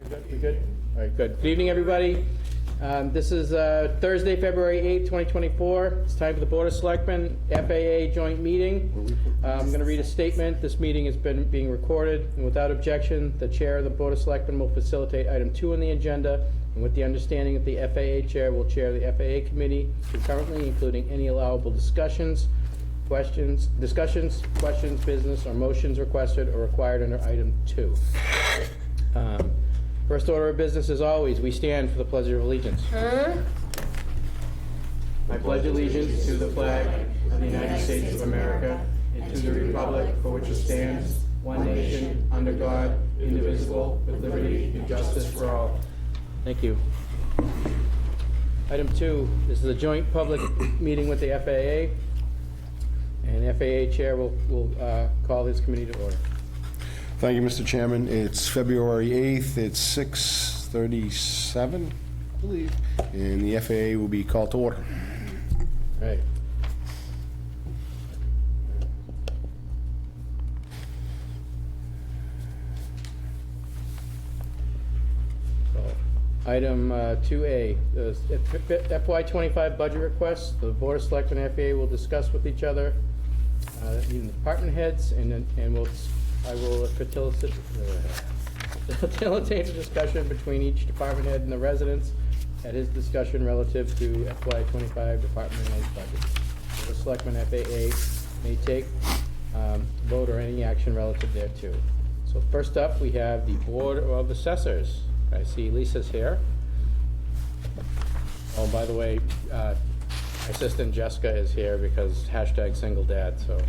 We good? All right, good. Good evening, everybody. This is Thursday, February 8th, 2024. It's time for the Board of Selectmen FAA joint meeting. I'm going to read a statement. This meeting has been being recorded, and without objection, the chair of the Board of Selectmen will facilitate item 2 on the agenda, and with the understanding that the FAA chair will chair the FAA committee concurrently, including any allowable discussions, questions, business, or motions requested or required under item 2. First order of business, as always, we stand for the Pledge of Allegiance. I pledge allegiance to the flag of the United States of America and to the republic for which it stands, one nation, under God, indivisible, with liberty and justice for all. Thank you. Item 2 is the joint public meeting with the FAA, and the FAA chair will call this committee to order. Thank you, Mr. Chairman. It's February 8th. It's 6:37, I believe, and the FAA will be called to order. All right. So, item 2A, the FY25 budget request. The Board of Selectmen and FAA will discuss with each other, even the department heads, and I will facilitate a discussion between each department head and the residents at his discussion relative to FY25 department head budget. The Selectmen FAA may take vote or any action relative thereto. So first up, we have the Board of Assessors. I see Lisa's here. Oh, by the way, my assistant Jessica is here because #single-dad, so.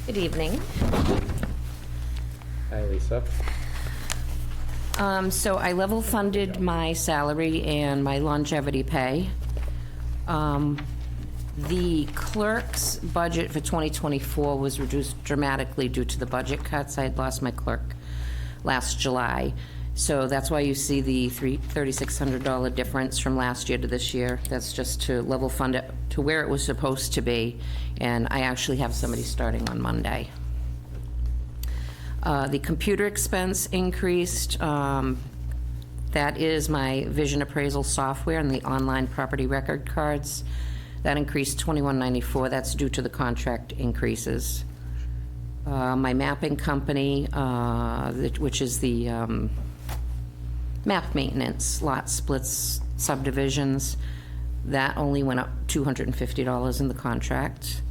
Good evening. Hi, Lisa. So I level funded my salary and my longevity pay. The clerk's budget for 2024 was reduced dramatically due to the budget cuts. I had lost my clerk last July. So that's why you see the $3,600 difference from last year to this year. That's just to level fund it to where it was supposed to be. And I actually have somebody starting on Monday. The computer expense increased. That is my vision appraisal software and the online property record cards. That increased $21.94. That's due to the contract increases. My mapping company, which is the map maintenance, lot splits, subdivisions, that only went up $250 in the contract.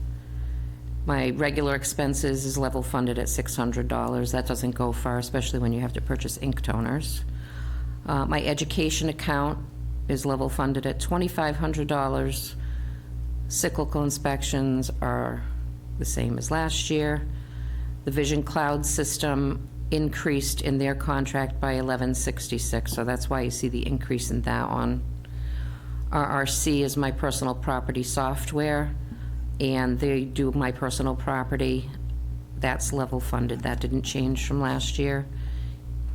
My regular expenses is level funded at $600. That doesn't go far, especially when you have to purchase ink toners. My education account is level funded at $2,500. Cyclical inspections are the same as last year. The Vision Cloud system increased in their contract by $1166, so that's why you see the increase in that one. RRC is my personal property software, and they do my personal property. That's level funded. That didn't change from last year.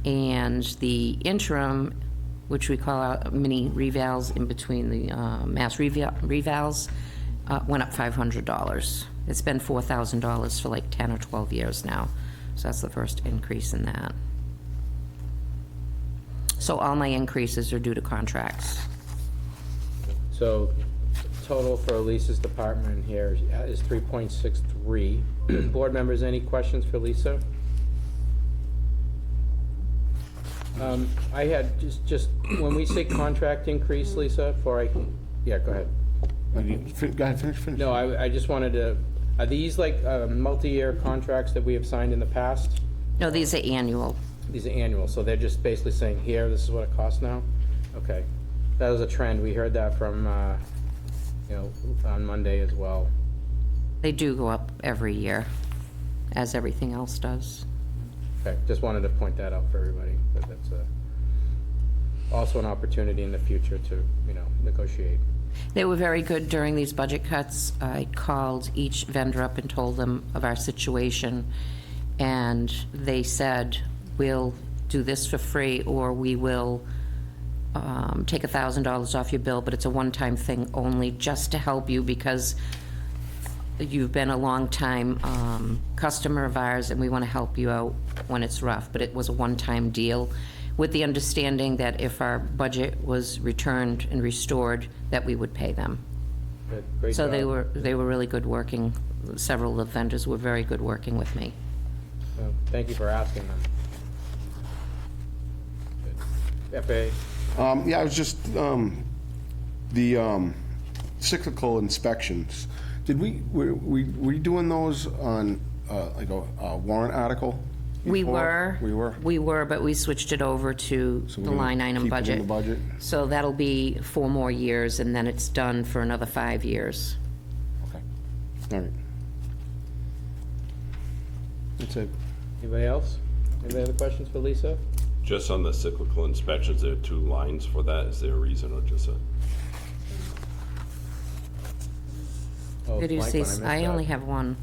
And the interim, which we call out mini revals in between the mass revals, went up $500. It's been $4,000 for like 10 or 12 years now. So that's the first increase in that. So all my increases are due to contracts. So total for Lisa's department here is 3.63. Board members, any questions for Lisa? I had just when we say contract increase, Lisa, yeah, go ahead. Go ahead, finish. No, I just wanted to, are these like multi-year contracts that we have signed in the past? No, these are annual. These are annual, so they're just basically saying, here, this is what it costs now? Okay. That was a trend. We heard that from, on Monday as well. They do go up every year, as everything else does. Okay, just wanted to point that out for everybody, but that's also an opportunity in the future to, negotiate. They were very good during these budget cuts. I called each vendor up and told them of our situation, and they said, we'll do this for free, or we will take $1,000 off your bill, but it's a one-time thing only, just to help you, because you've been a long-time customer of ours, and we want to help you out when it's rough. But it was a one-time deal. with the understanding that if our budget was returned and restored, that we would pay them. Good. Great So job. they were really good working. Several of the vendors were very good working with me. So, thank you for asking them. Good. FAA, Yeah, I was just, the cyclical inspections, were we doing those on, like a warrant article? We before? were. We were? But we switched it over to So we're the gonna line item keep it in budget. the budget? So that'll be 4 more years, and then it's done for another 5 years. Okay, all right. That's it. anybody else? Any other questions for Lisa? Just on the cyclical inspections, there are 2 lines for that. Is there a reason or just a? Oh, Did you blank see, one, missed I that. only have one.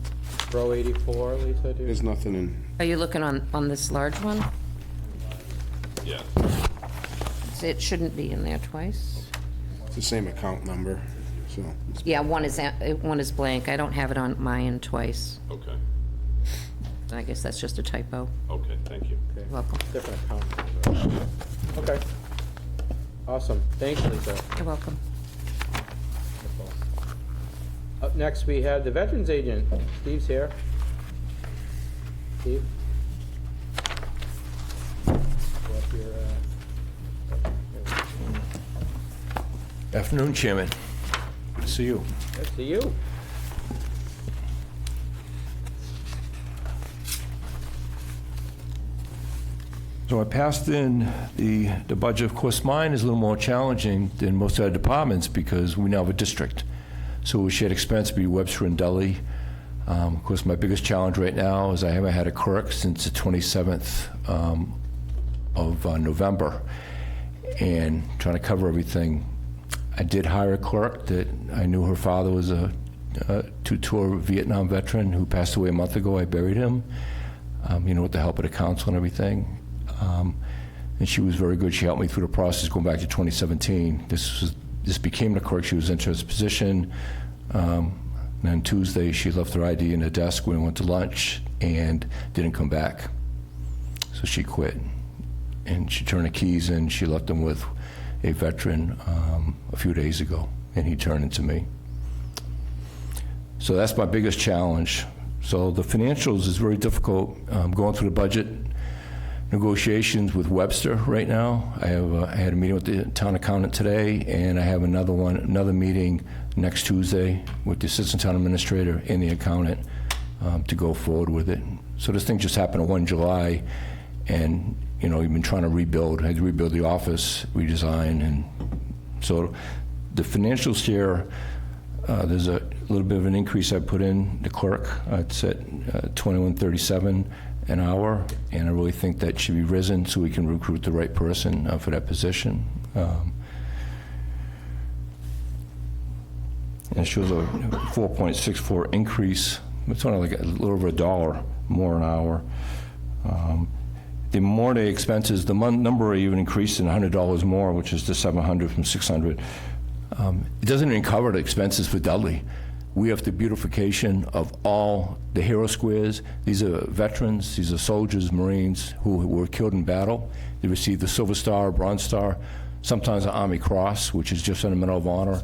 Row 84, Lisa, do you? There's nothing in, Are you looking on this large one? Yeah. It shouldn't be in there twice. it's the same account number, so. Yeah, one is blank. I don't have it on my end twice. Okay. I guess that's just a typo. Okay, thank you. Okay. Welcome. Different account. Okay. Awesome. Thanks, Lisa. You're welcome. Up next, we have the Veterans Agent. Steve's here. Steve? Pull up your, Afternoon, Chairman. Good to see you. Good to see you. So I passed in the budget. Of course, mine is a little more challenging than most other departments because we now have a district. So we shared expense be Webster and Dudley. Of course, my biggest challenge right now is I haven't had a clerk since the 27th of November, and trying to cover everything. I did hire a clerk that I knew her father was a two-tour Vietnam veteran who passed away a month ago. I buried him, with the help of the council and everything. And she was very good. She helped me through the process going back to 2017. This became the clerk. She was in her position. And then Tuesday, she left her ID in the desk when we went to lunch and didn't come back. So she quit. And she turned the keys in. She left them with a veteran a few days ago, and he turned it to me. So that's my biggest challenge. So the financials is very difficult. Going through the budget negotiations with Webster right now. I had a meeting with the town accountant today, and I have another meeting next Tuesday with the assistant town administrator and the accountant to go forward with it. So this thing just happened on 1 July, and we've been trying to rebuild. I had to rebuild the office, redesign, and so the financials here. There's a little bit of an increase I put in the clerk. It's at $21.37 an hour, and I really think that should be risen so we can recruit the right person for that position. And it shows a 4.64 increase. It's only like a little over $1 more an hour. The more the expenses, the number even increased in $100 more, which is to $700 from $600. It doesn't even cover the expenses for Dudley. We have the beautification of all the hero squares. These are veterans, these are soldiers, Marines who were killed in battle. They received the Silver Star, Bronze Star, sometimes an Army Cross, which is just a Medal of Honor.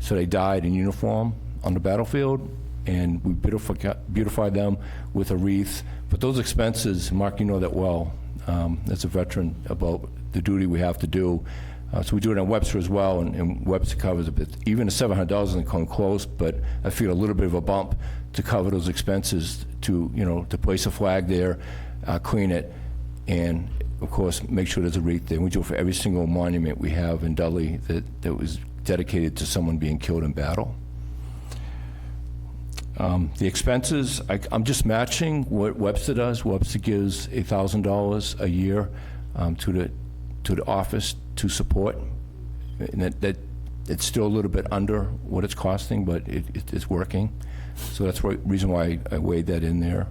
So they died in uniform on the battlefield, and we beautified them with a wreath. But those expenses, Mark, you know that well, as a veteran, about the duty we have to do. So we do it on Webster as well, and Webster covers a bit. Even the $700 doesn't come close, but I feel a little bit of a bump to cover those expenses to place a flag there, clean it, and of course make sure there's a wreath there. We do it for every single monument we have in Dudley that was dedicated to someone being killed in battle. The expenses, I'm just matching what Webster does. Webster gives $1,000 a year to the office to support, and that it's still a little bit under what it's costing, but it's working. So that's the reason why I weighed that in there.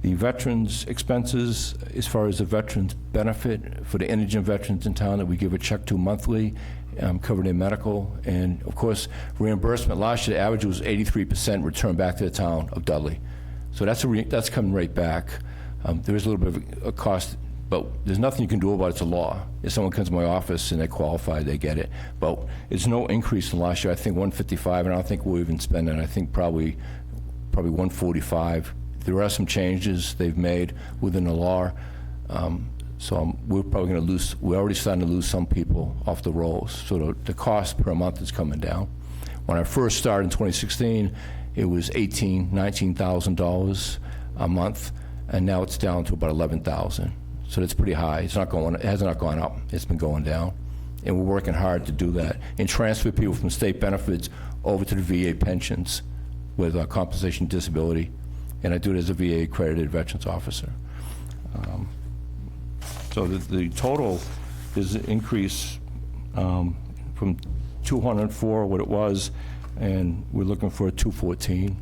The veterans' expenses, as far as the veterans' benefit for the indigent veterans in town that we give a check to monthly, covered in medical, and of course reimbursement. Last year, the average was 83% returned back to the town of Dudley. So that's coming right back. There is a little bit of a cost, but there's nothing you can do about it. It's a law. If someone comes to my office and they qualify, they get it. But it's no increase from last year. I think 155, and I don't think we'll even spend it. I think probably 145. There are some changes they've made within the law. So we're probably going to lose, we're already starting to lose some people off the rolls. So the cost per month is coming down. When I first started in 2016, it was $19,000 a month, and now it's down to about 11,000. So that's pretty high. It's not going, it has not gone up. It's been going down. And we're working hard to do that and transfer people from state benefits over to the VA pensions with compensation disability. And I do it as a VA accredited veterans officer. So the total is an increase from 204, what it was, and we're looking for a 214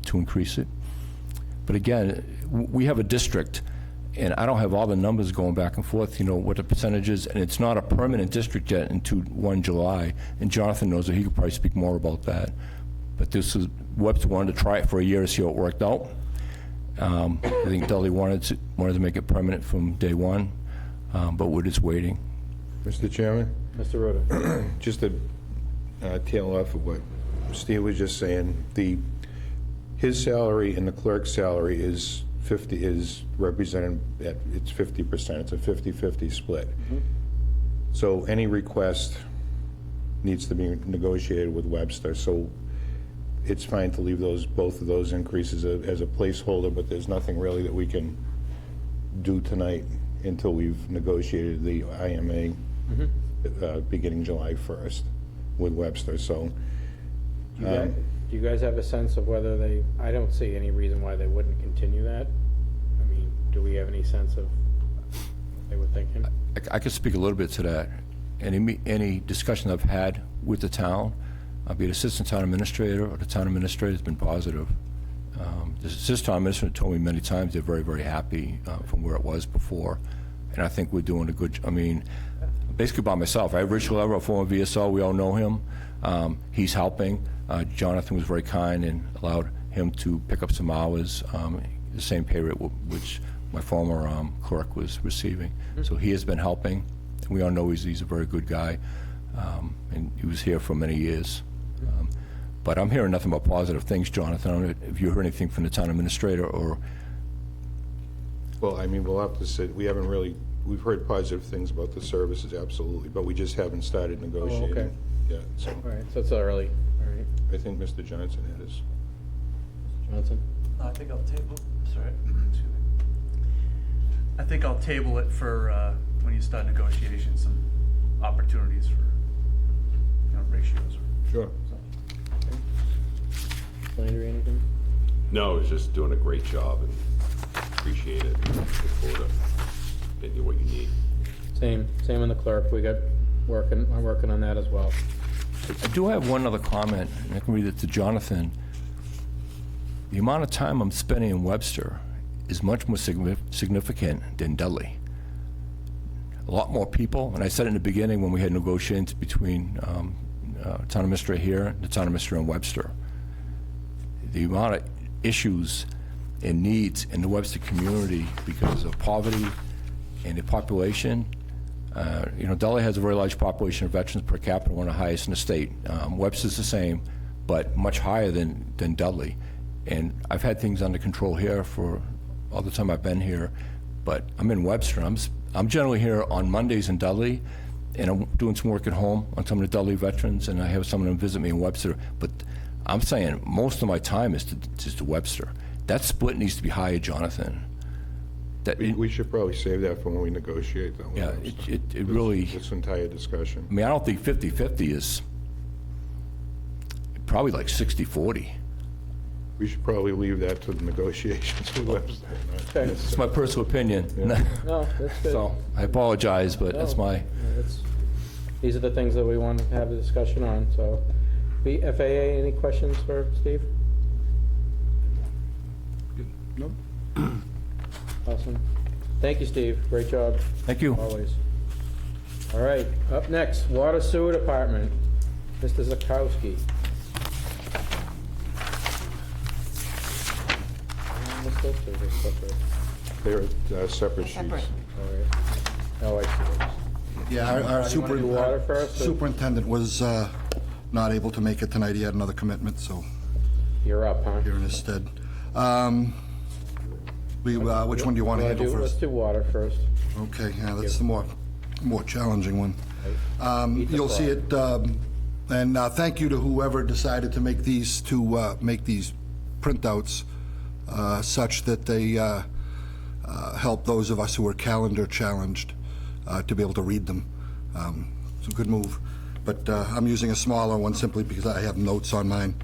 to increase it. But again, we have a district, and I don't have all the numbers going back and forth, you know, what the percentage is, and it's not a permanent district yet until 1 July, and Jonathan knows that he could probably speak more about that. But this is, Webster wanted to try it for a year to see how it worked out. I think Dudley wanted to make it permanent from day one, but we're just waiting. Mr. Chairman, Mr. Rhoda? just to tail off of what Steve was just saying, his salary and the clerk's salary is represented at, it's 50%. It's a 50-50 split. So any request needs to be negotiated with Webster. So it's fine to leave both of those increases as a placeholder, but there's nothing really that we can do tonight until we've negotiated the IMA beginning July 1st with Webster. So Do you guys have a sense of whether they, I don't see any reason why they wouldn't continue that. I mean, do we have any sense of what they were thinking? I could speak a little bit to that. Any discussion I've had with the town, be it assistant town administrator or the town administrator, has been positive. The assistant town administrator told me many times they're very, very happy from where it was before. And I think we're doing a good, I mean, basically by myself. I have Rich Lever, a former VSO, we all know him. He's helping. Jonathan was very kind and allowed him to pick up some hours, the same pay rate which my former clerk was receiving. So he has been helping. We all know he's a very good guy, and he was here for many years. But I'm hearing nothing but positive things, Jonathan. I don't know if you heard anything from the town administrator or... well, I mean, we'll have to sit. We haven't really, we've heard positive things about the services, absolutely, but we just haven't started negotiating okay. yet. So All right, so it's early. All right. I think Mr. Johnson had his. Johnson? I think I'll table, sorry. Excuse me. I think I'll table it for when you start negotiations, some opportunities for, you know, ratios. Sure. Landry, anything? No, he's just doing a great job and appreciate it. Look forward to getting you what you need. Same in the clerk. I'm working on that as well. I do have one other comment, and I can read it to Jonathan. The amount of time I'm spending in Webster is much more significant than Dudley. A lot more people, and I said it in the beginning when we had negotiations between town administrator here and the town administrator in Webster. The amount of issues and needs in the Webster community because of poverty and the population. You know, Dudley has a very large population of veterans per capita, one of the highest in the state. Webster's the same, but much higher than Dudley. And I've had things under control here for all the time I've been here, but I'm in Webster. I'm generally here on Mondays in Dudley, and I'm doing some work at home on some of the Dudley veterans, and I have someone to visit me in Webster. But I'm saying most of my time is to Webster. That split needs to be higher, Jonathan. We should probably save that for when we negotiate, though. Yeah, it really... This entire discussion. I mean, I don't think 50-50 is probably like 60-40. We should probably leave that to the negotiations with Webster. Okay. It's my personal opinion. No, that's good. So I apologize, but that's No, my... yeah, these are the things that we want to have a discussion on, so. FAA, any questions for Steve? Nope. Awesome. Thank you, Steve. Great job, Thank you. always. All right, up next, Water Sewer Department, Mr. Zakowski. Mr. They're separate sheets. Separate. All right. Oh, I see. Yeah, our You wanna do water first, or- superintendent was not able to make it tonight. He had another commitment, so You're up, huh? here in his stead. Which one do you want to handle Let's first? do water first. Okay, yeah, that's the more challenging one. Eat the You'll see frog. it, and thank you to whoever decided to make these printouts such that they help those of us who are calendar challenged to be able to read them. It's a good move, but I'm using a smaller one simply because I have notes on mine.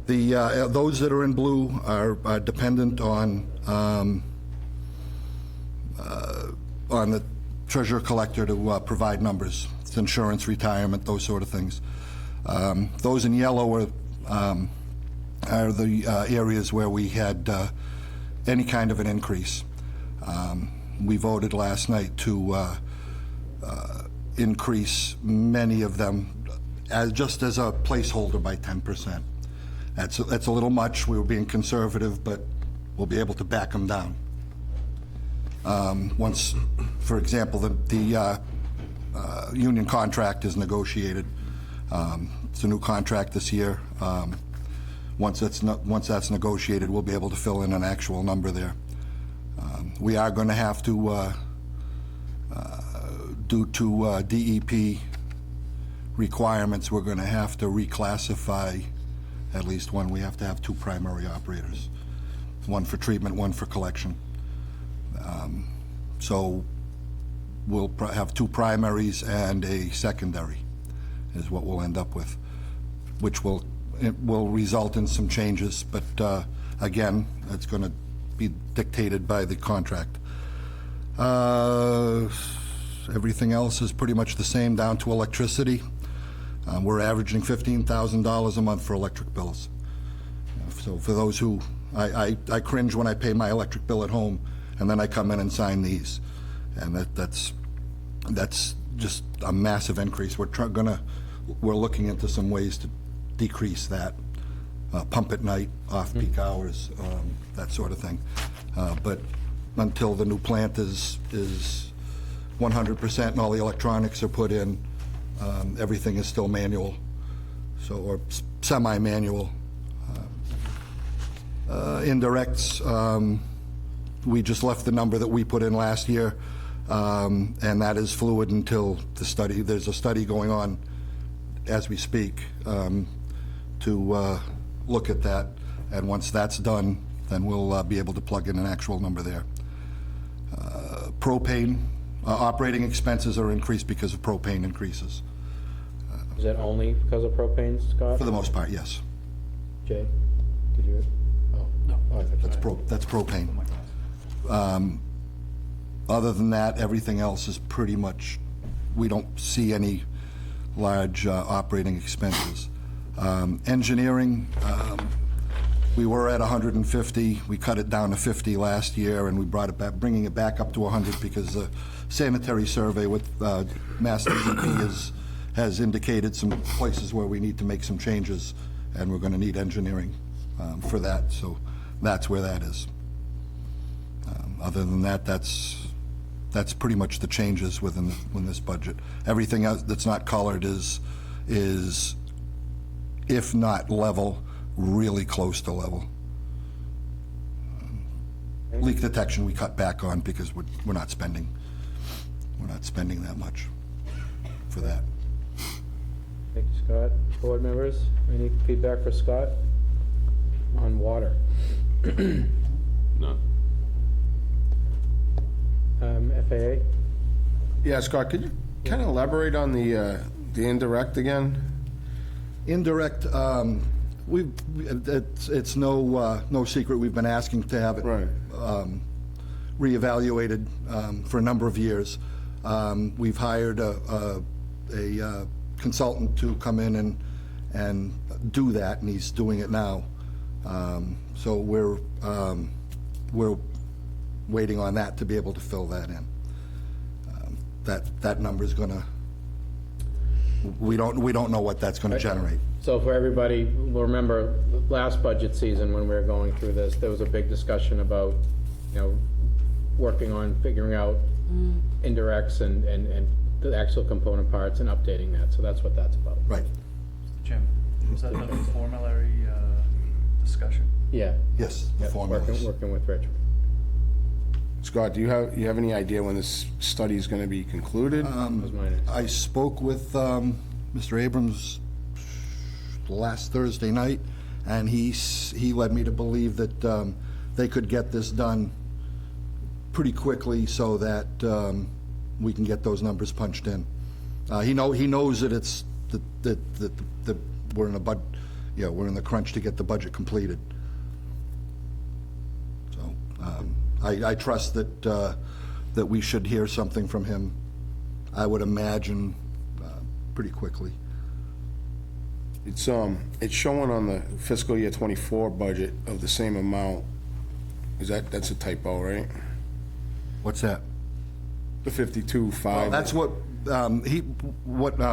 Those that are in blue are dependent on the treasurer collector to provide numbers. It's insurance, retirement, those sort of things. Those in yellow are the areas where we had any kind of an increase. We voted last night to increase many of them just as a placeholder by 10%. That's a little much. We were being conservative, but we'll be able to back them down. Once, for example, the union contract is negotiated. It's a new contract this year. Once that's negotiated, we'll be able to fill in an actual number there. We are going to have to, due to DEP requirements, we're going to have to reclassify at least one. We have to have two primary operators, one for treatment, one for collection. So we'll have two primaries and a secondary is what we'll end up with, which will result in some changes, but again, it's going to be dictated by the contract. Everything else is pretty much the same down to electricity. We're averaging $15,000 a month for electric bills. So for those who, I cringe when I pay my electric bill at home, and then I come in and sign these, and that's just a massive increase. We're looking into some ways to decrease that, pump at night, off-peak hours, that sort of thing. But until the new plant is 100% and all the electronics are put in, everything is still manual, or semi-manual. Indirects, we just left the number that we put in last year, and that is fluid until there's a study going on as we speak to look at that, and once that's done, then we'll be able to plug in an actual number there. Propane, operating expenses are increased because of propane increases. Is that only because of propane, Scott? For the most part, yes. Jay, did you? Oh, no. Oh, I thought That's propane. Other than that, everything else is pretty much, we don't see any large operating expenses. Engineering, we were at 150. We cut it down to 50 last year, and we brought it back, bringing it back up to 100 because the sanitary survey with Mass DEP has indicated some places where we need to make some changes, and we're going to need engineering for that. So that's where that is. Other than that, that's pretty much the changes within this budget. Everything else that's not colored is if not level, really close to level. Leak detection we cut back on because we're not spending that much for that. Thank you, Scott. Board members, any feedback for Scott on water? None. FAA? Yeah, Scott, could you kind of elaborate on the indirect again? Indirect, it's no secret we've been asking to have it Right. reevaluated for a number of years. We've hired a consultant to come in and do that, and he's doing it now. So we're waiting on that to be able to fill that in. That number's gonna we don't know what that's going to generate. So for everybody, we'll remember last budget season when we were going through this, there was a big discussion about, working on figuring out indirects and the actual component parts and updating that. So that's what that's about. Right. Jim, was that the formulary discussion? Yeah. Yes, the Yeah, formulas. working with Rich. Scott, do you have any idea when this study is going to be concluded? Was mine. I spoke with Mr. Abrams last Thursday night, and he led me to believe that they could get this done pretty quickly so that we can get those numbers punched in. He knows that it's that we're in we're in the crunch to get the budget completed. So I trust that we should hear something from him. I would imagine pretty quickly. It's showing on the fiscal year -- budget of the same amount. That's a typo, right? What's that? The 52.5. That's what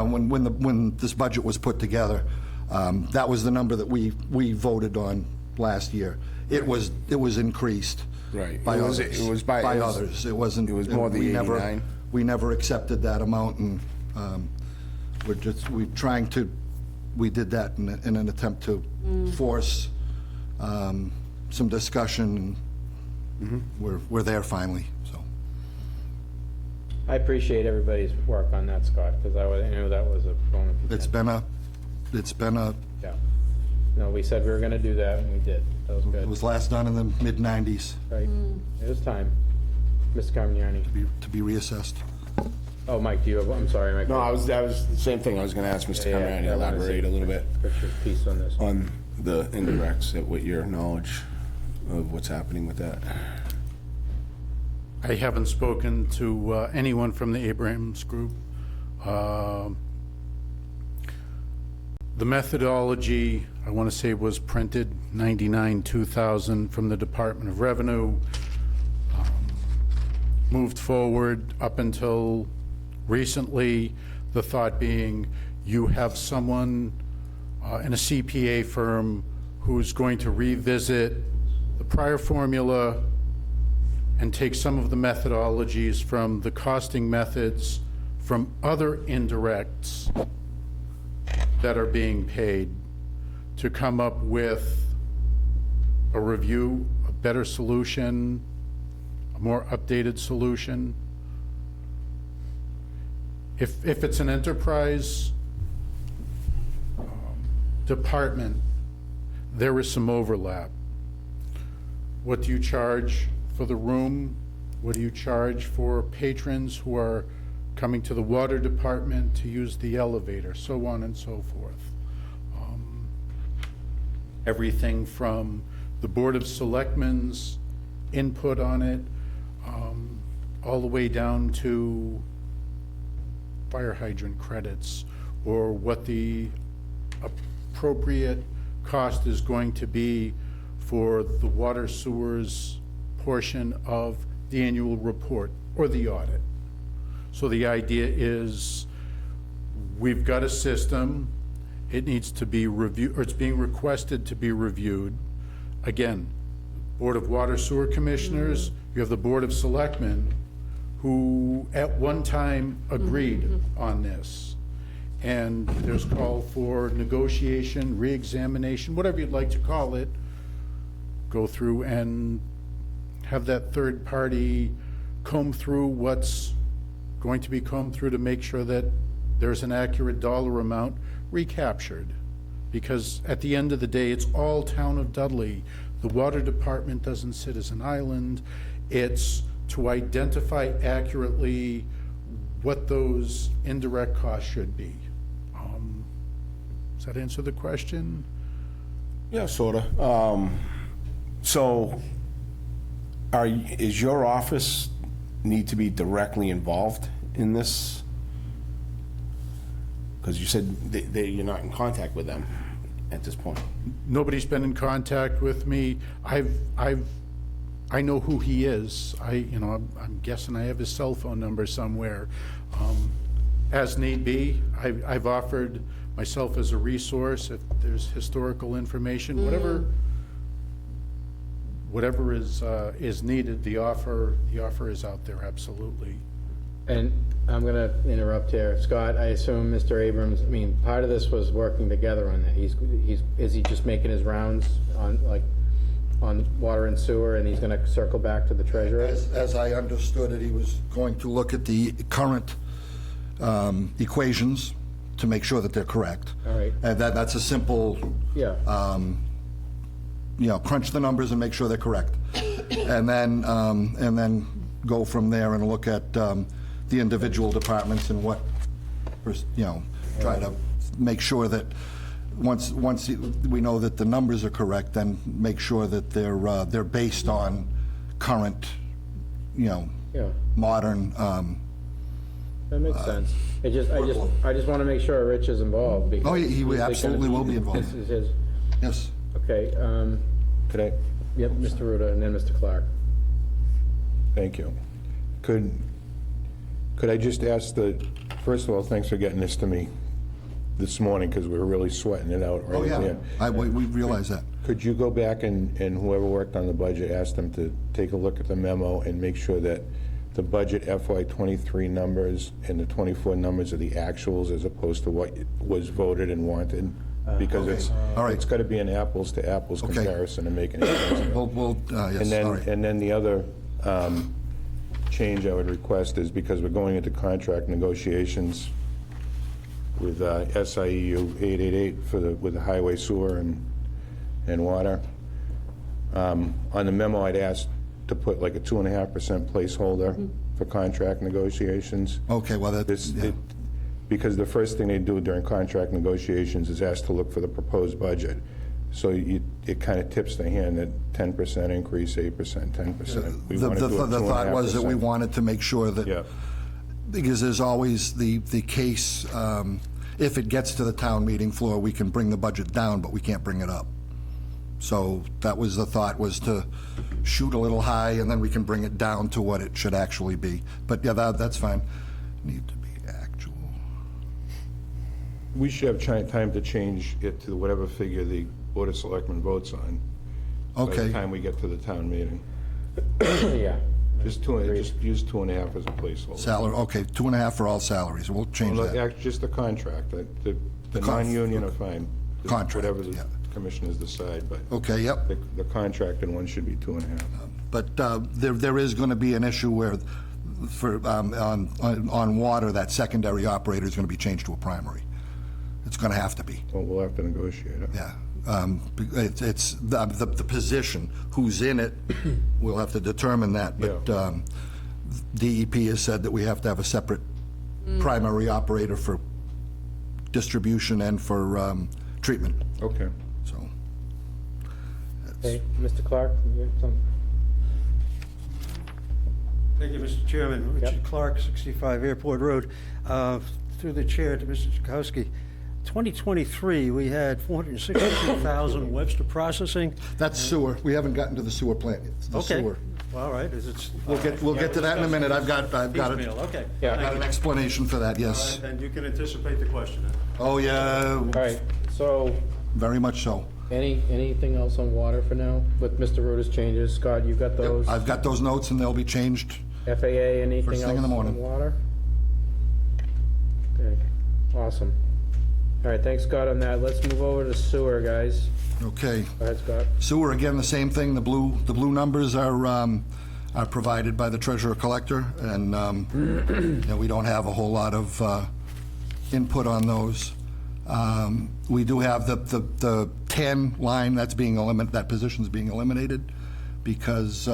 when this budget was put together, that was the number that we voted on last year. It was increased. Right. By It was- others. it was by- it was- others. It wasn't. it was more the we 89. We never accepted that amount, and we did that in an attempt to force some discussion. We're there finally. So I appreciate everybody's work on that, Scott, because I knew that was a bone of it's contention. been a Yeah. No, we said we were gonna do that, and we did. That was it good. was last done in the mid-90s Right. It was time. Mr. Carmignani. to be reassessed. Oh, Mike, do you have, I'm sorry, Mike. No, that was the same thing I was going to ask Mr. Yeah, Carmignani I to wanna elaborate see a little bit Richard's piece on this. on the indirects, what your knowledge of what's happening with that. I haven't spoken to anyone from the Abrams Group. The methodology, I want to say, was printed 99-2000 from the Department of Revenue. Moved forward up until recently, the thought being you have someone in a CPA firm who's going to revisit the prior formula and take some of the methodologies from the costing methods from other indirects that are being paid to come up with a review, a better solution, a more updated solution. If it's an enterprise department, there is some overlap. What do you charge for the room? What do you charge for patrons who are coming to the water department to use the elevator, so on and so forth? Everything from the Board of Selectmen's input on it, all the way down to fire hydrant credits, or what the appropriate cost is going to be for the water sewers portion of the annual report or the audit. So the idea is, we've got a system, it needs to be reviewed, or it's being requested to be reviewed. Again, Board of Water Sewer Commissioners, you have the Board of Selectmen, who at one time agreed on this. And there's call for negotiation, re-examination, whatever you'd like to call it, go through and have that third party comb through what's going to be combed through to make sure that there's an accurate dollar amount recaptured. Because at the end of the day, it's all town of Dudley. The water department doesn't sit as an island. It's to identify accurately what those indirect costs should be. Does that answer the question? Yeah, sorta. So, is your office need to be directly involved in this? Because you said you're not in contact with them at this point. Nobody's been in contact with me. I know who he is. I'm guessing I have his cell phone number somewhere. as need be. I've offered myself as a resource if there's historical information, whatever is needed, the offer is out there, absolutely. And I'm going to interrupt here. Scott, I assume Mr. Abrams, I mean, part of this was working together on that. Is he just making his rounds on water and sewer, and he's going to circle back to the treasurer? As I understood it, he was going to look at the current equations to make sure that they're correct. All right. And that's a simple, Yeah. crunch the numbers and make sure they're correct. And then go from there and look at the individual departments and what, try to make sure that once we know that the numbers are correct, then make sure that they're based on current, Yeah. modern. That makes sense. I just want to make sure Rich is involved. Because Oh, he absolutely will be involved. This is his. Yes. Okay. Could I, Yep, Mr. Ruda, and then Mr. Clark. thank you. Could I just ask first of all, thanks for getting this to me this morning, because we were really sweating it out right Oh, yeah. there. We realize that. Could you go back and whoever worked on the budget, ask them to take a look at the memo and make sure that the budget FY '23 numbers and the '24 numbers are the actuals as opposed to what was voted and wanted? Because All right. it's got to be an apples to apples Okay. comparison to make any sense. Yes, all right. And then the other change I would request is, because we're going into contract negotiations with SIEU 888 with the highway, sewer, and water. On the memo, I'd asked to put like a 2.5% placeholder for contract negotiations. Okay, well, Because the first thing they do during contract negotiations is ask to look for the proposed budget. So it kind of tips the hand that 10% increase, 8%, 10%. We want to do it The thought was that we 2.5%. wanted to make sure that, Yeah. because there's always the case, if it gets to the town meeting floor, we can bring the budget down, but we can't bring it up. So that was the thought, was to shoot a little high, and then we can bring it down to what it should actually be. But yeah, that's fine. Need to be actual. We should have time to change it to whatever figure the Board of Selectmen votes on. By the Okay, time we get to the town meeting. Yeah. Just use 2.5 as a placeholder. salary, okay, 2.5 for all salaries, we'll change Well, that. Just the contract, the con- non-union are fine. Contract, Whatever the yeah. commissioners decide, but Okay, yep. the contracted one should be 2.5. But there is going to be an issue where, on water, that secondary operator is going to be changed to a primary. It's going to have to be, Well, we'll have to negotiate it. yeah. It's the position, who's in it, we'll have to determine that. But DEP has said that we have to have a separate primary operator for distribution and for treatment, Okay. so. Okay, Mr. Clark, you have something? Thank you, Mr. Chairman. Richard Yep. Clark, 65 Airport Road. Through the chair to Mr. Chakowski. 2023, we had 462,000 Webster processing. That's sewer. We haven't gotten to the sewer plant yet. It's the Okay. sewer. Well, all right, it's... We'll get to that in a minute. I've got Piecemeal, okay. Yeah. got an explanation for that, yes. And you can anticipate the question. Huh? Oh, yeah, All right, so very much so. anything else on water for now with Mr. Ruda's changes? Scott, you got those? I've got those notes, and they'll be changed. FAA, anything First else thing in the morning. on water? Okay, awesome. All right, thanks, Scott, on that. Let's move over to sewer, guys. Okay. Go ahead, Scott. Sewer, again, the same thing. The blue numbers are provided by the treasurer collector, and we don't have a whole lot of input on those. We do have the 10 line that's being eliminated. That position's being eliminated because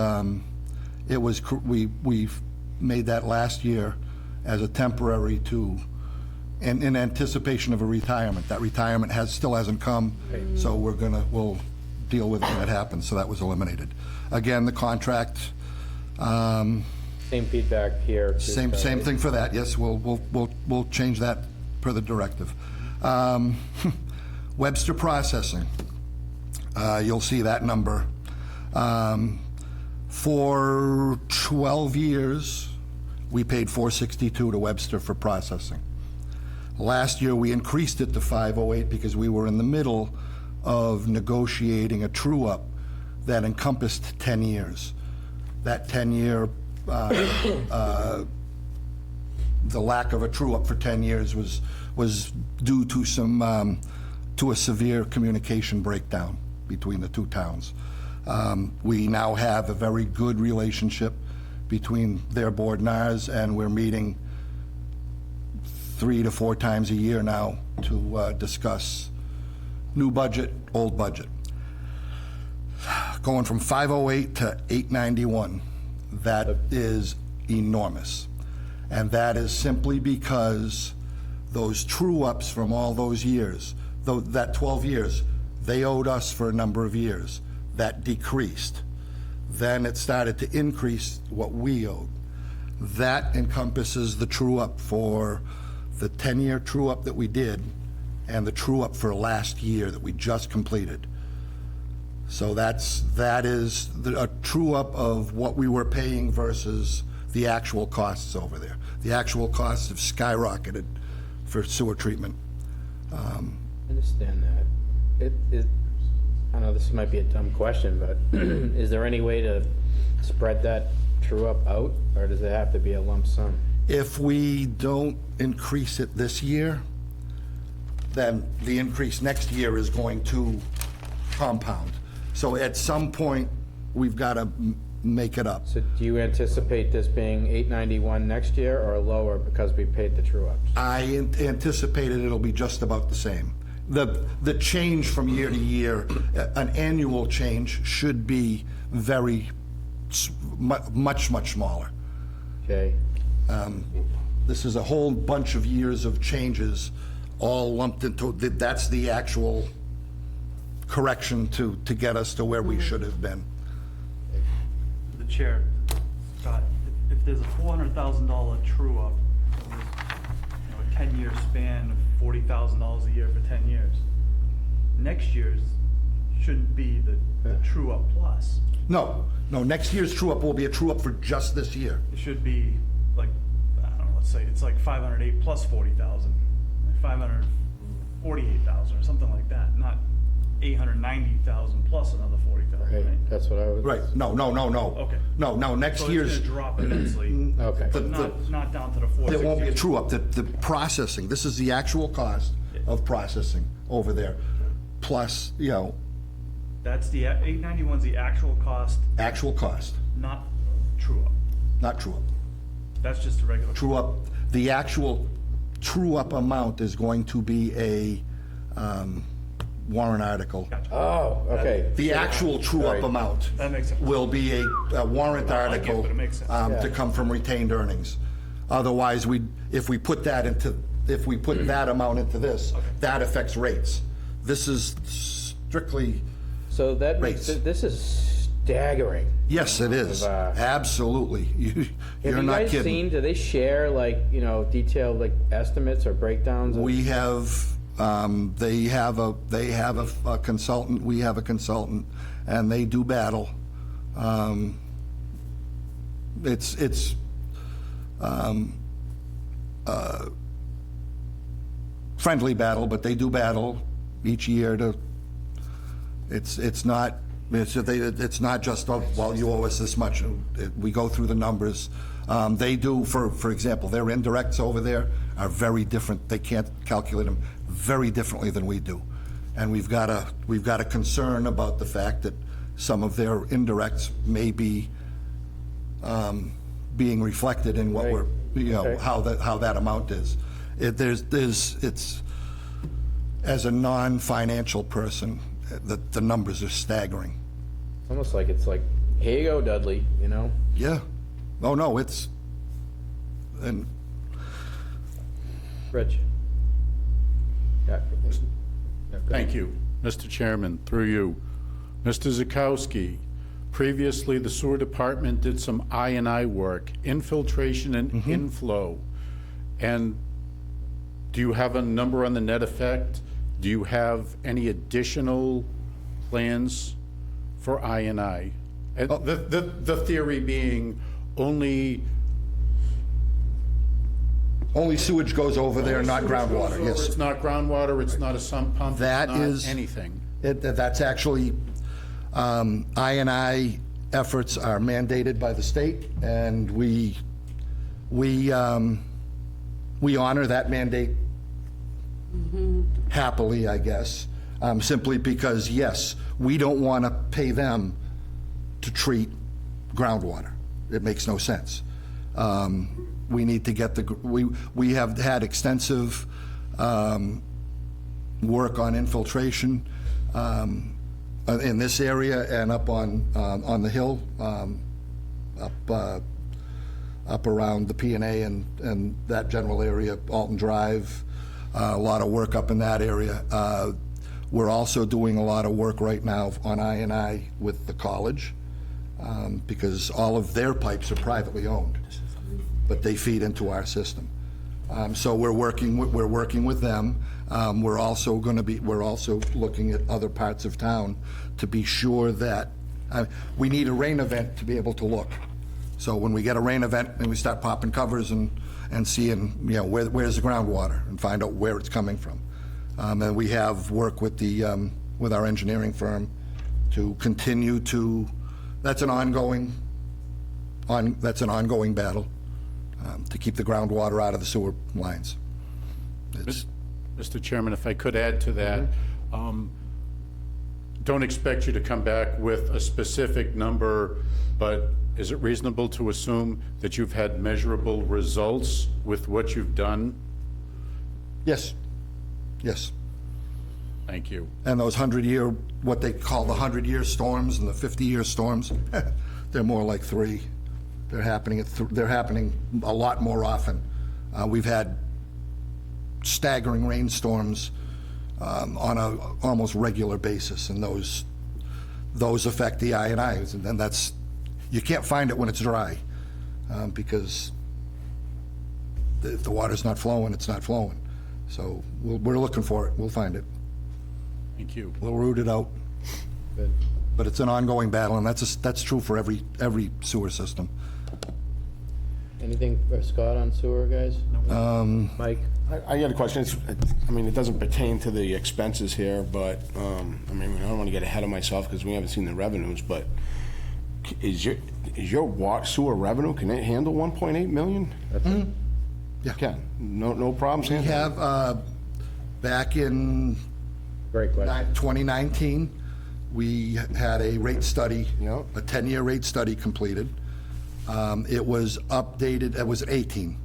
we made that last year as a temporary in anticipation of a retirement. That retirement still hasn't come, so we'll deal with it when it happens. So that was eliminated. Again, the contract. Same feedback here. too, Same Scott. thing for that. Yes, we'll change that per the directive. Webster processing. You'll see that number. For 12 years, we paid $462 to Webster for processing. Last year, we increased it to 508 because we were in the middle of negotiating a true-up that encompassed 10 years. That 10-year, the lack of a true-up for 10 years was due to to a severe communication breakdown between the two towns. We now have a very good relationship between their board and ours, and we're meeting 3 to 4 times a year now to discuss new budget, old budget. Going from 508 to 891, that is enormous. And that is simply because those true-ups from all those years, that 12 years, they owed us for a number of years. That decreased. Then it started to increase what we owed. That encompasses the true-up for the 10-year true-up that we did and the true-up for last year that we just completed. So that is a true-up of what we were paying versus the actual costs over there. The actual costs have skyrocketed for sewer treatment. I understand that. I know this might be a dumb question, but is there any way to spread that true-up out, or does it have to be a lump sum? If we don't increase it this year, then the increase next year is going to compound. So at some point, we've got to make it up. So do you anticipate this being 891 next year or lower because we paid the true-ups? I anticipated it'll be just about the same. The change from year to year, an annual change should be much smaller. Okay. This is a whole bunch of years of changes all lumped into, that's the actual correction to get us to where we should have been. The chair, Scott, if there's a $400,000 true-up, a 10-year span of $40,000 a year for 10 years, next year's shouldn't be the true-up plus. No, next year's true-up will be a true-up for just this year. It should be like, I don't know, let's say it's like 508 plus 40,000, 548,000 or something like that, not 890,000 plus another 40,000, Right, right? that's what I was. Right, no. Okay. No, next So year's, it's gonna drop immensely, Okay. but not down to the 460. there won't be a true-up. The processing, this is the actual cost of processing over there, plus, That's the, 891's the actual cost, actual cost, not true-up. not true-up. That's just a regular. True-up, the actual true-up amount is going to be a warrant article. Gotcha. Oh, okay. The actual true-up Right. amount That makes sense. will be a warrant I like it, article but it makes sense. to come from retained earnings. Otherwise, if we put that amount into this, that affects rates. This is strictly, So that Rates. makes, this is staggering. yes, it is, absolutely. Have You're you not guys kidding. seen, do they share detailed estimates or breakdowns? We have, they have a consultant, we have a consultant, and they do battle. It's friendly battle, but they do battle each year to, it's not just, oh, well, you owe us this much. We go through the numbers. They do, for example, their indirects over there are very different. They can't calculate them very differently than we do. And we've got a concern about the fact that some of their indirects may be being reflected in what Right. we're, Okay. how that amount is. It's, as a non-financial person, the numbers are staggering. Almost like it's like, here you go, Dudley, Yeah. Oh, no, and Rich. Yeah. Thank you, Mr. Chairman, through you. Mr. Zakowski, previously, the sewer department did some I&I work, infiltration and inflow. And do you have a number on the net effect? Do you have any additional plans for I&I? And the theory being only Only sewage goes over there, not groundwater, It's yes. not groundwater, it's not a sump pump, it's That not is- anything. That's actually, I&I efforts are mandated by the state, and we honor that mandate happily, I guess, simply because, yes, we don't want to pay them to treat groundwater. It makes no sense. We need to get we have had extensive work on infiltration in this area and up on the hill, up around the P&A and that general area, Alton Drive, a lot of work up in that area. We're also doing a lot of work right now on I&I with the college, because all of their pipes are privately owned, but they feed into our system. So we're working with them. We're also looking at other parts of town to be sure that, we need a rain event to be able to look. So when we get a rain event and we start popping covers and seeing, where's the groundwater and find out where it's coming from. And we have work with with our engineering firm to continue to, that's an ongoing battle, to keep the groundwater out of the sewer lines. Mr. Chairman, if I could add to that, don't expect you to come back with a specific number, but is it reasonable to assume that you've had measurable results with what you've done? Yes, yes. Thank you. And those 100-year, what they call the 100-year storms and the 50-year storms, they're more like 3. They're happening a lot more often. We've had staggering rainstorms on a almost regular basis, and those affect the I&Is, and that's, you can't find it when it's dry, because if the water's not flowing, it's not flowing. So we're looking for it. We'll find it. Thank you. We'll root it out. Good. But it's an ongoing battle, and that's true for every sewer system. Anything for Scott on sewer, guys? Mike? I got a question. It doesn't pertain to the expenses here, but, I don't want to get ahead of myself because we haven't seen the revenues, but is your sewer revenue, can it handle 1.8 million? Yeah. Can. No problems We handling it? have, back in Great question. 2019, we had a rate study, Yep. a 10-year rate study completed. It was updated, it was 18,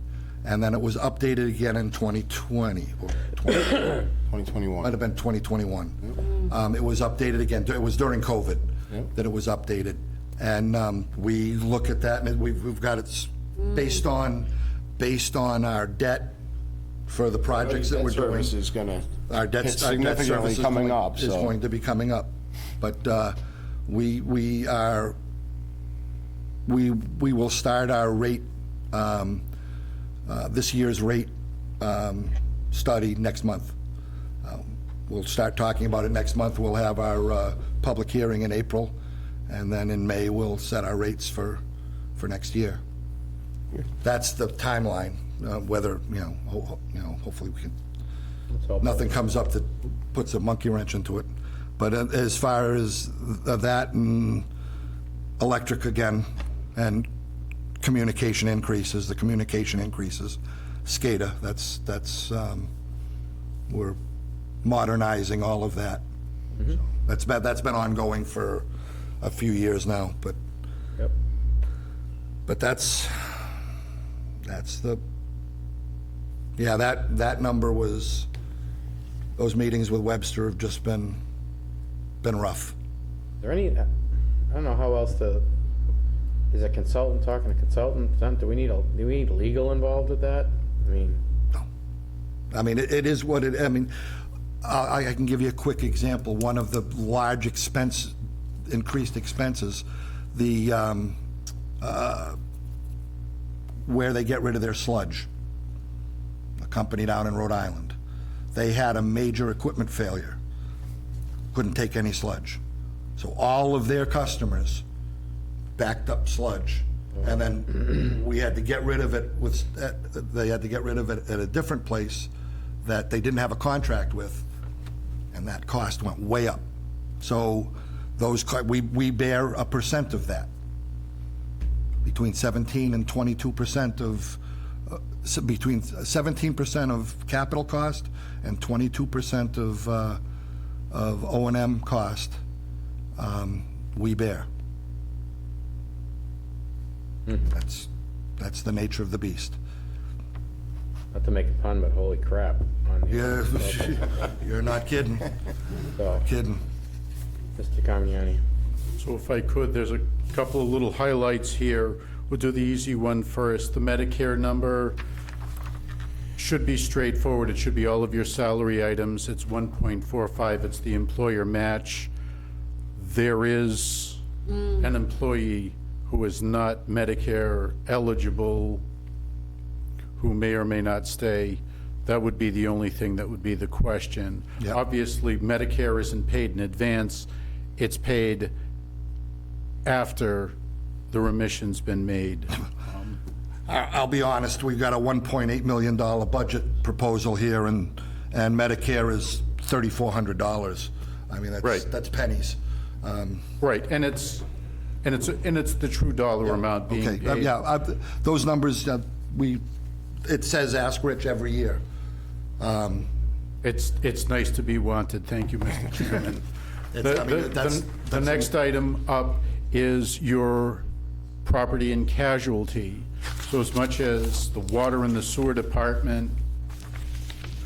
and then it was updated again in 2020, or 2021. might have been 2021. It was updated again, it was during COVID Yep. that it was updated. And we look at that, and we've got it based on our debt for the projects that we're Debt doing. service is gonna Our debt hit significantly significantly coming up, is so. going to be coming up. But we will start our rate, this year's rate study next month. We'll start talking about it next month. We'll have our public hearing in April, and then in May, we'll set our rates for next year. That's the timeline, whether, hopefully we can, Let's hope. nothing comes up that puts a monkey wrench into it. But as far as that and electric again, and communication increases, SCADA, that's we're modernizing all of that. So that's been ongoing for a few years now, but Yep. that's that number was, those meetings with Webster have just been rough. Is there any, I don't know how else to, is a consultant talking to consultant? Do we need legal involved with that? It is what it, I can give you a quick example. One of the large increased expenses, where they get rid of their sludge, a company down in Rhode Island. They had a major equipment failure, couldn't take any sludge. So all of their customers backed up sludge And then we had to get rid of it with, they had to get rid of it at a different place that they didn't have a contract with, and that cost went way up. So those, we bear a percent of that, between 17 and 22% of, between 17% of capital cost and 22% of O&M cost, we bear. That's the nature of the beast. Not to make a pun, but holy crap. Yeah, you're not kidding. So, Kidding. Mr. Carmignani. So if I could, there's a couple of little highlights here. We'll do the easy one first. The Medicare number should be straightforward. It should be all of your salary items. It's 1.45. It's the employer match. There is an employee who is not Medicare eligible, who may or may not stay. That would be the only thing that would be the question. Yep. Obviously, Medicare isn't paid in advance. It's paid after the remission's been made. I'll be honest, we've got a $1.8 million budget proposal here, and Medicare is $3,400. I mean, Right. that's pennies. Right, and it's the true dollar amount being Okay, paid. those numbers, it says ask Rich every year. It's nice to be wanted. Thank you, Mr. Chairman. The next item up is your property and casualty. So as much as the water and the sewer department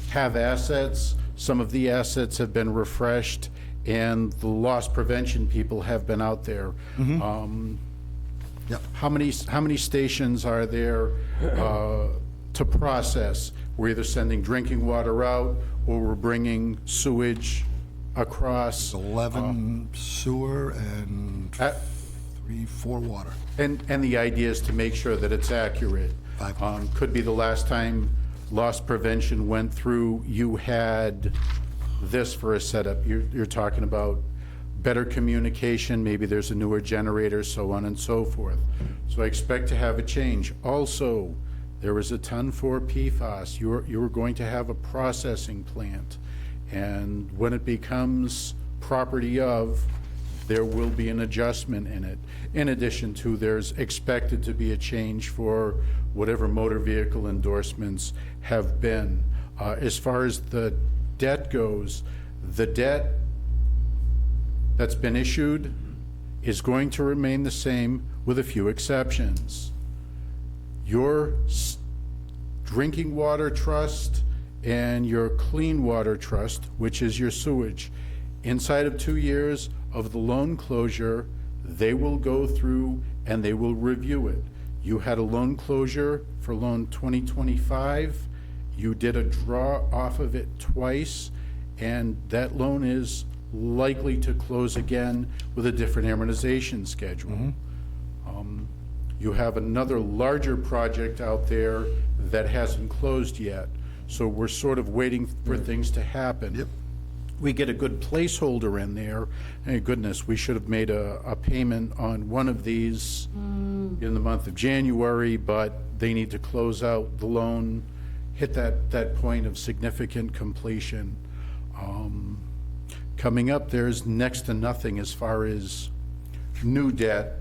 have assets, some of the assets have been refreshed, and the loss prevention people have been out there. Yep. How many stations are there to process? We're either sending drinking water out, or we're bringing sewage across. 11 sewer and 4 water. And the idea is to make sure that it's accurate. Could be the last time loss prevention went through, you had this for a setup. You're talking about better communication, maybe there's a newer generator, so on and so forth. So I expect to have a change. Also, there is a ton for PFAS. You're going to have a processing plant, and when it becomes property of, there will be an adjustment in it. In addition to, there's expected to be a change for whatever motor vehicle endorsements have been. As far as the debt goes, the debt that's been issued is going to remain the same with a few exceptions. Your drinking water trust and your clean water trust, which is your sewage, inside of 2 years of the loan closure, they will go through and they will review it. You had a loan closure for loan 2025. You did a draw off of it twice, and that loan is likely to close again with a different amortization schedule. You have another larger project out there that hasn't closed yet, so we're sort of waiting for things to happen. Yep. We get a good placeholder in there. Thank goodness, we should have made a payment on one of these in the month of January, but they need to close out the loan, hit that point of significant completion. Coming up, there's next to nothing as far as new debt.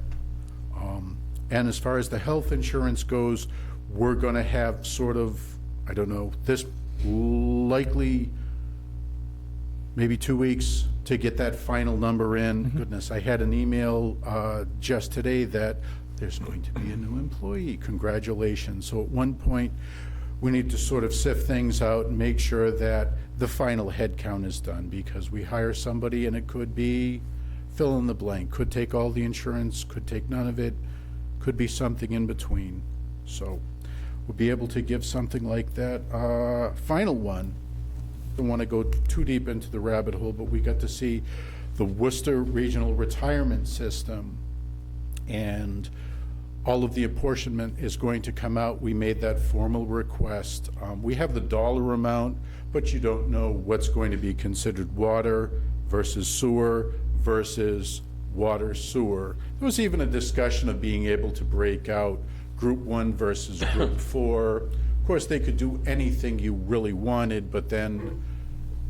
And as far as the health insurance goes, we're going to have sort of, I don't know, this likely maybe 2 weeks to get that final number in. Goodness, I had an email just today that there's going to be a new employee. Congratulations. So at one point, we need to sort of sift things out and make sure that the final head count is done, because we hire somebody and it could be fill in the blank, could take all the insurance, could take none of it, could be something in between. So we'll be able to give something like that. Final one, don't want to go too deep into the rabbit hole, but we got to see the Worcester Regional Retirement System, and all of the apportionment is going to come out. We made that formal request. We have the dollar amount, but you don't know what's going to be considered water versus sewer versus water, sewer. There was even a discussion of being able to break out Group 1 versus Group 4. Of course, they could do anything you really wanted, but then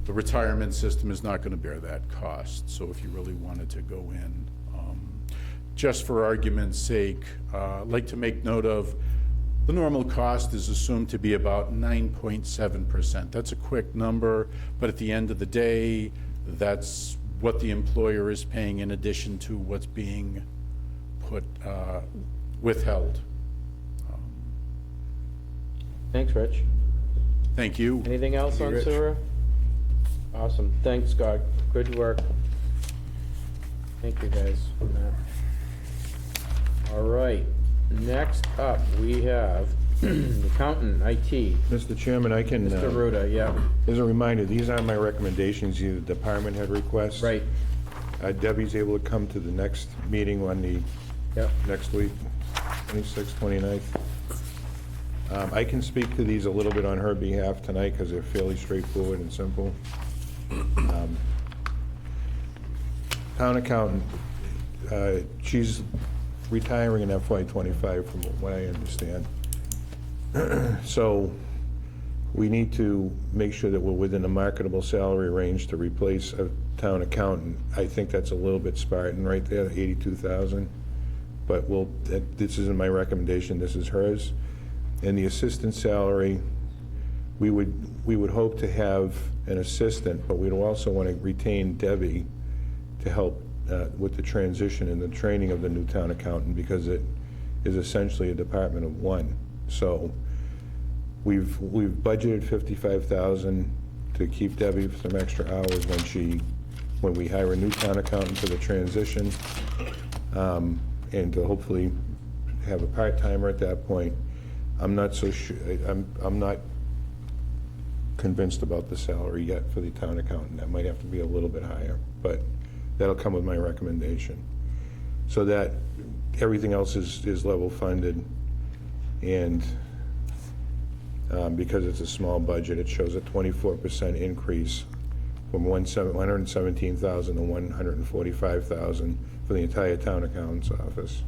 the retirement system is not going to bear that cost. So if you really wanted to go in, just for argument's sake, I'd like to make note of the normal cost is assumed to be about 9.7%. That's a quick number, but at the end of the day, that's what the employer is paying in addition to what's being withheld. Thanks, Rich. Thank you. Anything else on sewer? Awesome. Thanks, Scott. Good work. Thank you, guys, on that. All right. Next up, we have accountant, IT. Mr. Chairman, I can, Mr. Ruda, yeah. as a reminder, these are my recommendations, the department head requests. Right. Debbie's able to come to the next meeting on the Yep. next week, 26th, 29th. I can speak to these a little bit on her behalf tonight because they're fairly straightforward and simple. Town accountant, she's retiring in FY '25 from what I understand. So we need to make sure that we're within a marketable salary range to replace a town accountant. I think that's a little bit Spartan right there, 82,000. But this isn't my recommendation, this is hers. And the assistant salary, we would hope to have an assistant, but we'd also want to retain Debbie to help with the transition and the training of the new town accountant, because it is essentially a department of one. So we've budgeted 55,000 to keep Debbie for some extra hours when we hire a new town accountant for the transition, and to hopefully have a part-timer at that point. I'm not so sure, I'm not convinced about the salary yet for the town accountant. That might have to be a little bit higher, but that'll come with my recommendation. So that everything else is level funded, and because it's a small budget, it shows a 24% increase from 117,000 to 145,000 for the entire town accountant's office.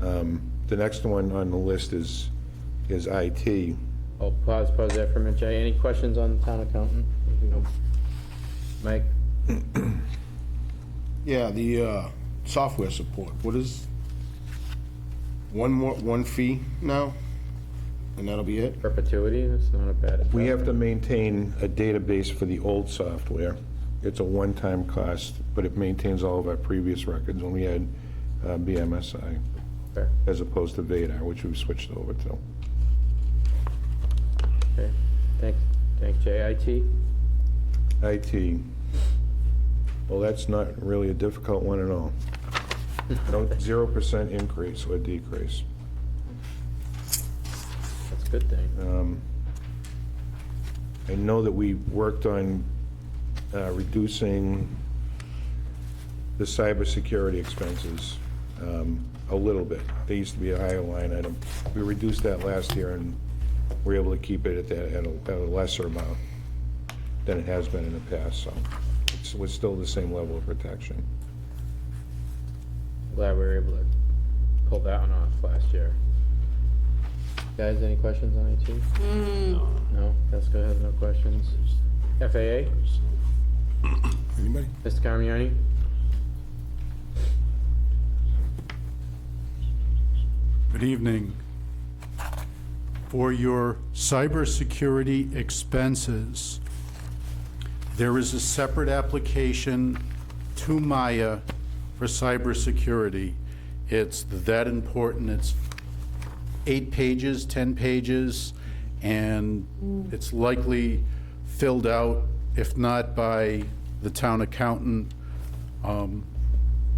The next one on the list is IT. Oh, pause there for a minute, Jay. Any questions on the town accountant? Mike? Yeah, the software support, what is, one fee now? And that'll be it? Perpetuity? That's not a bad. We have to maintain a database for the old software. It's a one-time cost, but it maintains all of our previous records when we had BMSI, Okay. as opposed to Vadar, which we've switched over to. Okay. Thanks, Jay. IT? IT, well, that's not really a difficult one at all. 0% increase or decrease. That's a good thing. I know that we worked on reducing the cybersecurity expenses a little bit. They used to be a higher line item. We reduced that last year, and we're able to keep it at a lesser amount than it has been in the past, so it's still the same level of protection. Glad we were able to pull that one off last year. Guys, any questions on IT? No? Jessica has no questions. FAA? Anybody? Mr. Carmiani? Good evening. For your cybersecurity expenses, there is a separate application to Maya for cybersecurity. It's that important. It's 8 pages, 10 pages, and it's likely filled out, if not by the town accountant.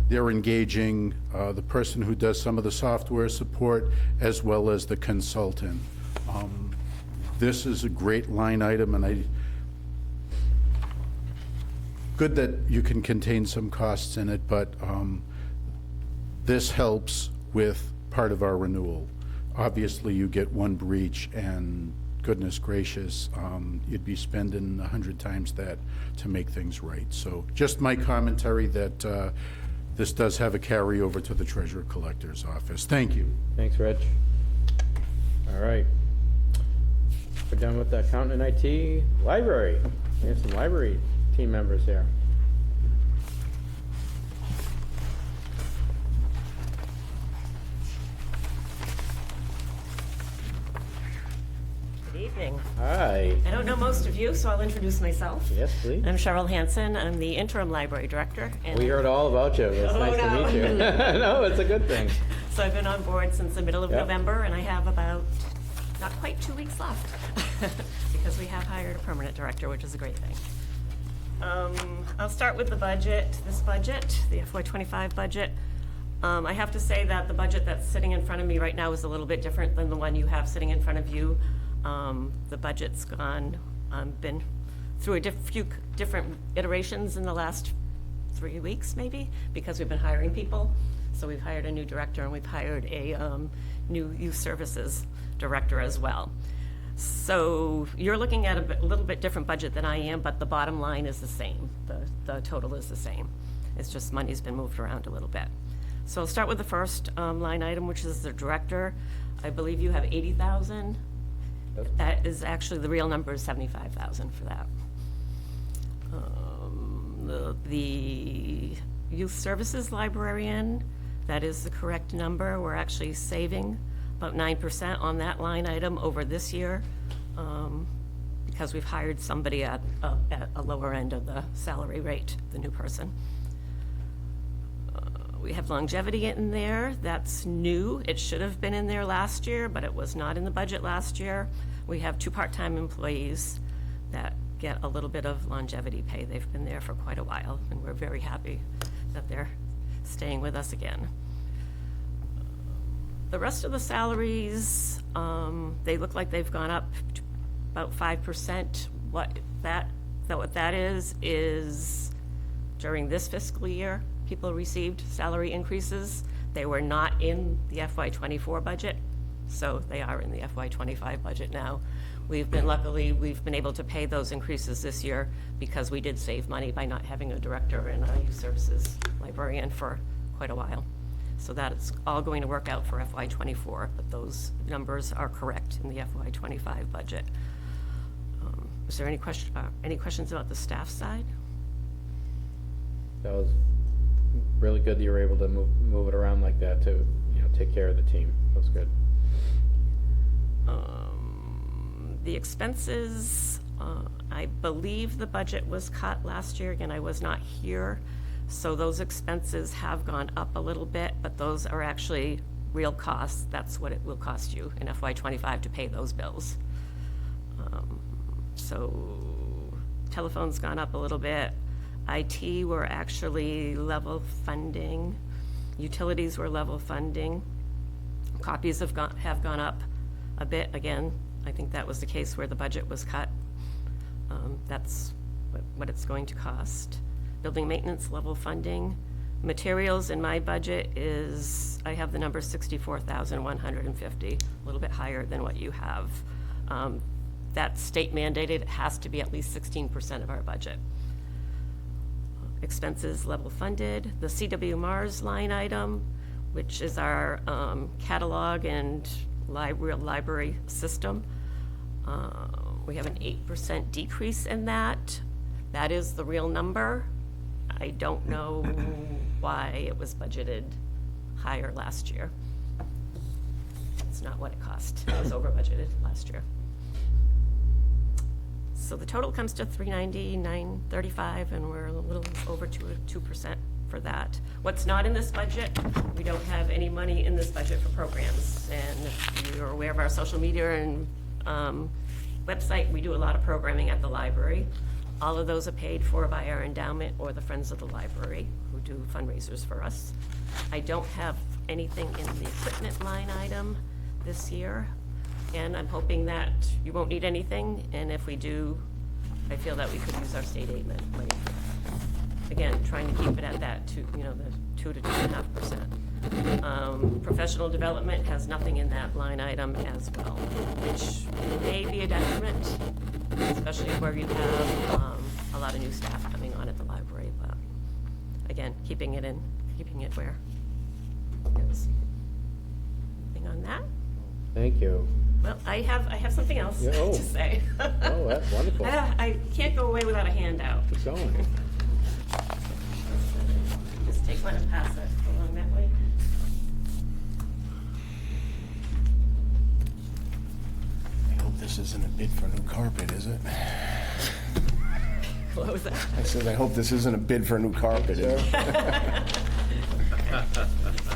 They're engaging the person who does some of the software support, as well as the consultant. This is a great line item, and good that you can contain some costs in it, but this helps with part of our renewal. Obviously, you get one breach, and goodness gracious, you'd be spending 100 times that to make things right. So just my commentary that this does have a carryover to the treasurer collector's office. Thank you. Thanks, Rich. All right. We're done with the accountant and IT. Library. We have some library team members here. Good evening. Hi. I don't know most of you, so I'll introduce myself. Yes, please. I'm Cheryl Hansen. I'm the interim library director. And We heard all about you. It's Oh, nice to no. meet you. No, it's a good thing. So I've been on board since the middle of Yep. November, and I have about not quite 2 weeks left because we have hired a permanent director, which is a great thing. I'll start with the budget. This budget, the FY25 budget. I have to say that the budget that's sitting in front of me right now is a little bit different than the one you have sitting in front of you. The budget's been through a few different iterations in the last 3 weeks, maybe, because we've been hiring people. So we've hired a new director, and we've hired a new youth services director as well. So you're looking at a little bit different budget than I am, but the bottom line is the same. The total is the same. It's just money's been moved around a little bit. So I'll start with the first line item, which is the director. I believe you have 80,000. That is actually, the real number is 75,000 for that. The youth services librarian, that is the correct number. We're actually saving about 9% on that line item over this year because we've hired somebody at a lower end of the salary rate, the new person. We have longevity in there. That's new. It should have been in there last year, but it was not in the budget last year. We have 2 part-time employees that get a little bit of longevity pay. They've been there for quite a while, and we're very happy that they're staying with us again. The rest of the salaries, they look like they've gone up to about 5%. What that is during this fiscal year, people received salary increases. They were not in the FY24 budget, so they are in the FY25 budget now. Luckily, we've been able to pay those increases this year because we did save money by not having a director and a youth services librarian for quite a while. So that's all going to work out for FY24, but those numbers are correct in the FY25 budget. Is there any questions about the staff side? That was really good that you were able to move it around like that to, take care of the team. That was good. The expenses, I believe the budget was cut last year. Again, I was not here. So those expenses have gone up a little bit, but those are actually real costs. That's what it will cost you in FY25 to pay those bills. So telephone's gone up a little bit. IT were actually level funding. Utilities were level funding. Copies have gone up a bit. Again, I think that was the case where the budget was cut. That's what it's going to cost. Building maintenance level funding. Materials in my budget is, I have the number 64,150, a little bit higher than what you have. That's state mandated. It has to be at least 16% of our budget. Expenses level funded. The CW Mars line item, which is our catalog and real library system. We have an 8% decrease in that. That is the real number. I don't know why it was budgeted higher last year. It's not what it cost. It was over budgeted last year. So the total comes to $390,935, and we're a little over 2% for that. What's not in this budget, we don't have any money in this budget for programs. And if you're aware of our social media and website, we do a lot of programming at the library. All of those are paid for by our endowment or the Friends of the Library, who do fundraisers for us. I don't have anything in the equipment line item this year. And I'm hoping that you won't need anything, and if we do, I feel that we could use our state aid money. Again, trying to keep it at that the 2 to 2.5%. Professional development has nothing in that line item as well, which may be a detriment, especially where you have a lot of new staff coming on at the library, but again, keeping it where it is. Anything on that? Thank you. Well, I have something else Yeah, oh. to say. Oh, that's wonderful. I can't go away without a handout. Keep going. Just take one and pass it along that way. I hope this isn't a bid for new carpet, is it? What was that? I said, I hope this isn't a bid for new carpet, is it?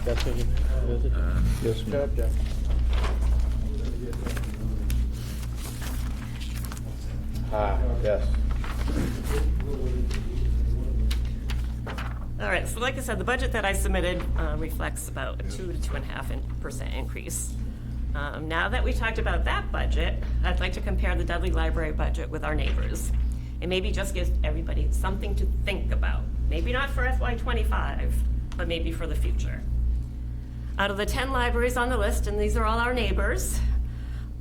That's what is it? Yes, Good job, Jeff. Yes. All right, so like I said, the budget that I submitted reflects about a 2 to 2.5% increase. Now that we talked about that budget, I'd like to compare the Dudley Library budget with our neighbors. And maybe just give everybody something to think about. Maybe not for FY25, but maybe for the future. Out of the 10 libraries on the list, and these are all our neighbors,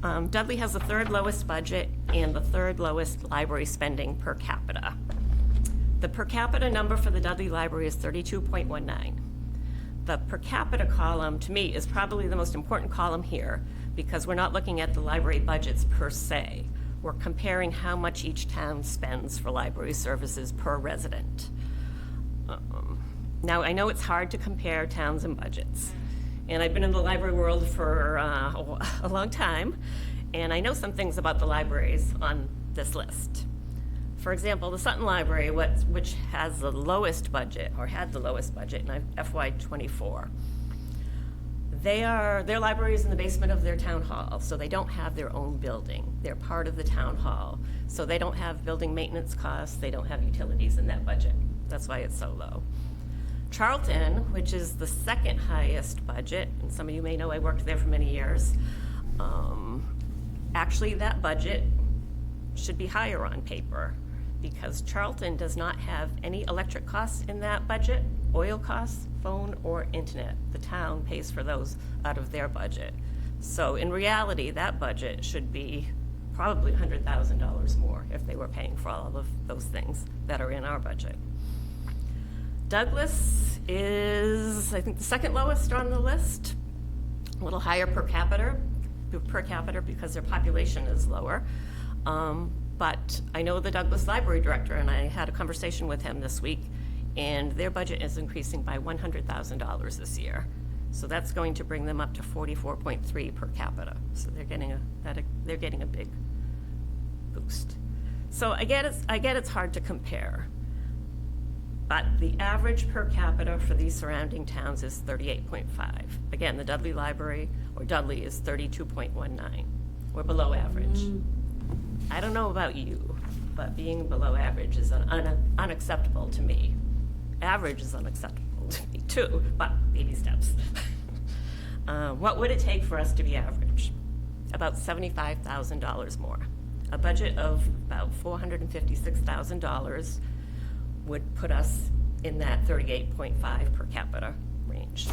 Dudley has the third lowest budget and the third lowest library spending per capita. The per capita number for the Dudley Library is 32.19. The per capita column, to me, is probably the most important column here because we're not looking at the library budgets per se. We're comparing how much each town spends for library services per resident. Now, I know it's hard to compare towns and budgets, and I've been in the library world for a long time, and I know some things about the libraries on this list. For example, the Sutton Library, which has the lowest budget, or had the lowest budget in FY24, their library is in the basement of their town hall, so they don't have their own building. They're part of the town hall, so they don't have building maintenance costs, they don't have utilities in that budget. That's why it's so low. Charlton, which is the second highest budget, and some of you may know I worked there for many years, actually that budget should be higher on paper because Charlton does not have any electric costs in that budget, oil costs, phone, or internet. The town pays for those out of their budget. So in reality, that budget should be probably $100,000 more if they were paying for all of those things that are in our budget. Douglas is, I think, the second lowest on the list, a little higher per capita because their population is lower. But I know the Douglas Library Director, and I had a conversation with him this week, and their budget is increasing by $100,000 this year. So that's going to bring them up to 44.3 per capita. So they're getting a big boost. So I get it's hard to compare, but the average per capita for these surrounding towns is 38.5. Again, the Dudley Library, or Dudley, is 32.19. We're below average. I don't know about you, but being below average is unacceptable to me. Average is unacceptable to me too, but baby steps. What would it take for us to be average? About $75,000 more. A budget of about $456,000 would put us in that 38.5 per capita range.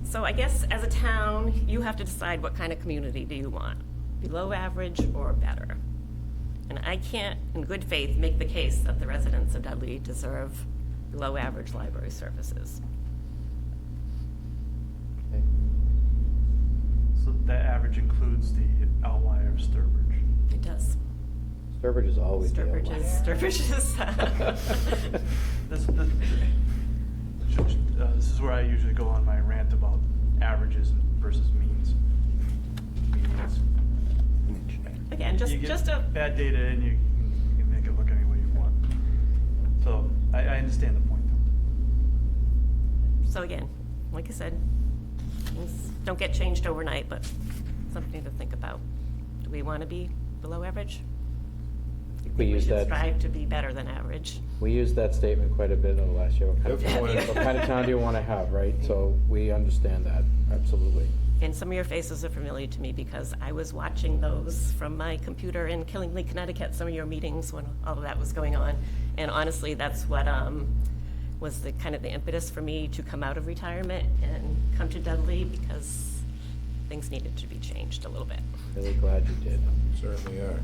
So I guess as a town, you have to decide what kind of community do you want. Below average or better. And I can't, in good faith, make the case that the residents of Dudley deserve below average library services. So that average includes the outlier of Sturbridge. It does. Sturbridge is always the outlier. Sturbridge is. This is where I usually go on my rant about averages versus means. Again, You get just a, bad data and you can make it look any way you want. So I understand the point though. so again, like I said, things don't get changed overnight, but something to think about. Do we want to be below average? Do you think use should that- strive to be better than average? We used that statement quite a bit over the last year. What kind of Good town- point. what kind of town do you want to have, right? So we understand that, absolutely. And some of your faces are familiar to me because I was watching those from my computer in Killingly, Connecticut, some of your meetings when all of that was going on. And honestly, that's what was the kind of the impetus for me to come out of retirement and come to Dudley because things needed to be changed a little bit. Really glad you did. Certainly are.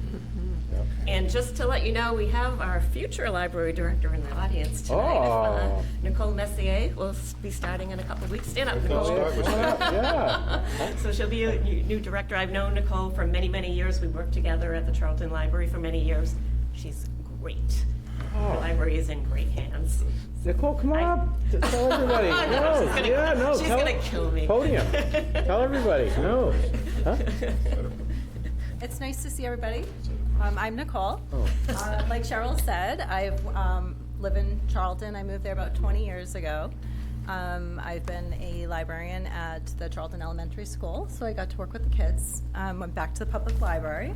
And just to let you know, we have our future library director in the audience tonight. Oh. Nicole Messier will be starting in a couple of weeks. Stand up, Nicole. Yeah. So she'll be a new director. I've known Nicole for many, many years. We worked together at the Charlton Library for many years. She's great. The library is in great hands. Nicole, come on up. Tell everybody. No, She's tell- gonna kill me. Podium. Tell everybody. No. Huh? It's nice to see everybody. I'm Nicole. Oh. Like Cheryl said, I live in Charlton. I moved there about 20 years ago. I've been a librarian at the Charlton Elementary School, so I got to work with the kids. Went back to the public library,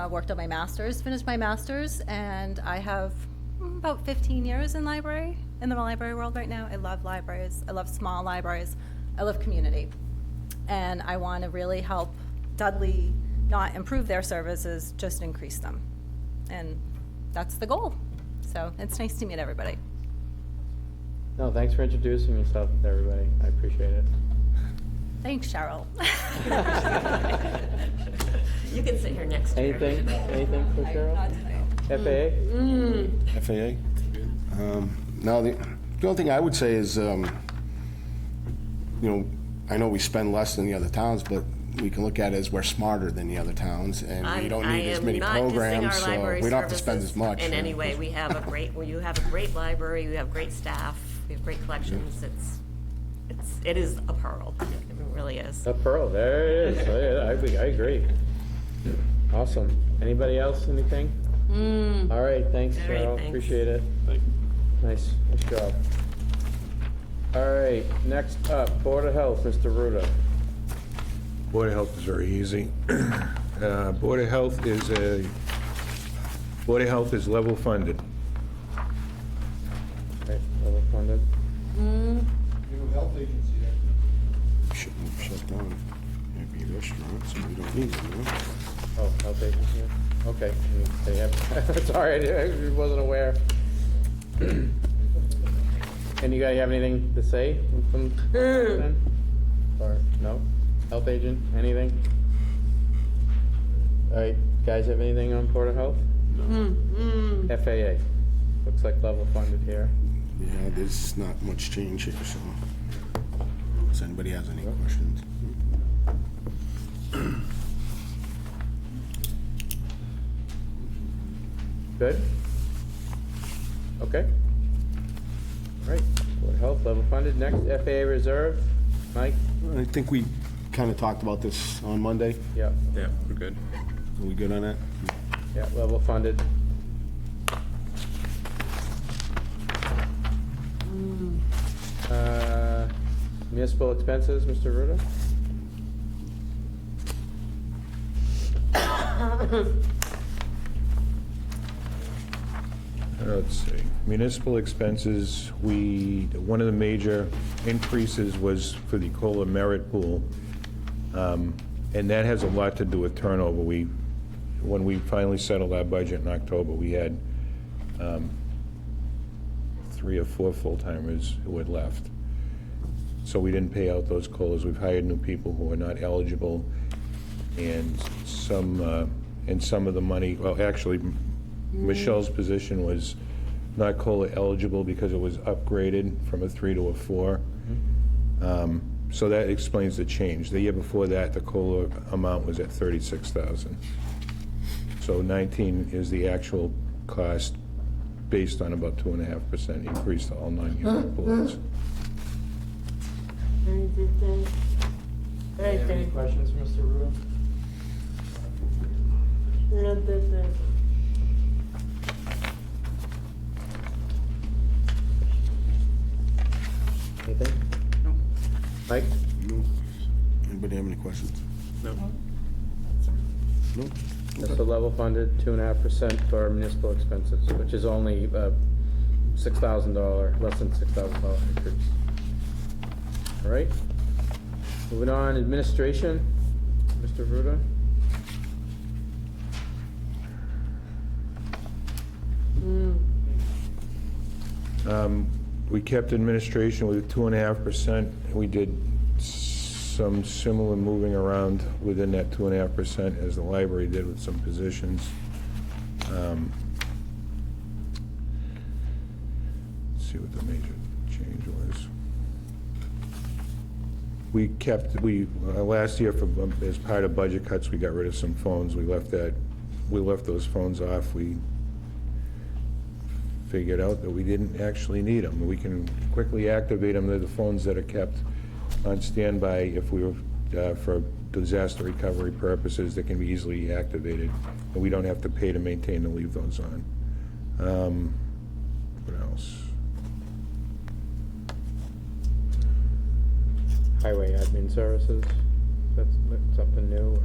worked on my master's, finished my master's, and I have about 15 years in the library world right now. I love libraries. I love small libraries. I love community. And I want to really help Dudley not improve their services, just increase them. And that's the goal. So it's nice to meet everybody. No, thanks for introducing yourself to everybody. I appreciate it. Thanks, Cheryl. You can sit here next to her. Anything for Cheryl? Not tonight. FAA? FAA? No, the only thing I would say is, I know we spend less than the other towns, but we can look at it as we're smarter than the other towns, and we don't need as many programs, so we don't have to spend as much. In any way, you have a great library, you have great staff, we have great collections. It is a pearl. It really is. A pearl, there it is. I agree. Awesome. Anybody else, anything? All right, thanks, All right, Cheryl. thanks. Appreciate it. Nice job. All right, next up, Board of Health, Mr. Ruda. Board of Health is very easy. Board of Health is level funded. Okay, level funded. Shouldn't have shut down every restaurant, so we don't need them, Oh, health agent here. Okay, they have, sorry, I wasn't aware. And you guys have anything to say from then? Or, no? Health agent, anything? All right, guys have anything on Board of Health? No. FAA, looks like level funded here. Yeah, there's not much change here, so, does anybody has any questions? Good? Okay. All right, Board of Health, level funded. Next, FAA Reserve. Mike? I think we kind of talked about this on Monday. Yeah, Yeah, we're good. Are we good on that? yeah, level funded. Municipal expenses, Mr. Ruda? Let's see. Municipal expenses, one of the major increases was for the COLA merit pool. And that has a lot to do with turnover. When we finally settled our budget in October, we had 3 or 4 full-timers who had left. So we didn't pay out those COLAs. We've hired new people who are not eligible, and some of the money, well, actually, Michelle's position was not COLA eligible because it was upgraded from a 3 to a 4. So that explains the change. The year before that, the COLA amount was at $36,000. So 19 is the actual cost based on about 2.5% increase to all non-union employees. Any questions, Mr. Ruda? Anything? No. Mike? No. Anybody have any questions? No. No? That's the level funded, 2.5% for municipal expenses, which is only $6,000, less than $6,000 increase. All right. Moving on, administration, Mr. Ruda. We kept administration with 2.5%. We did some similar moving around within that 2.5% as the library did with some positions. Let's see what the major change was. We kept, last year, as part of budget cuts, we got rid of some phones. We left those phones off. We figured out that we didn't actually need them. We can quickly activate them. They're the phones that are kept on standby if we were, for disaster recovery purposes, that can be easily activated. And we don't have to pay to maintain to leave those on. What else? Highway admin services, that's something new,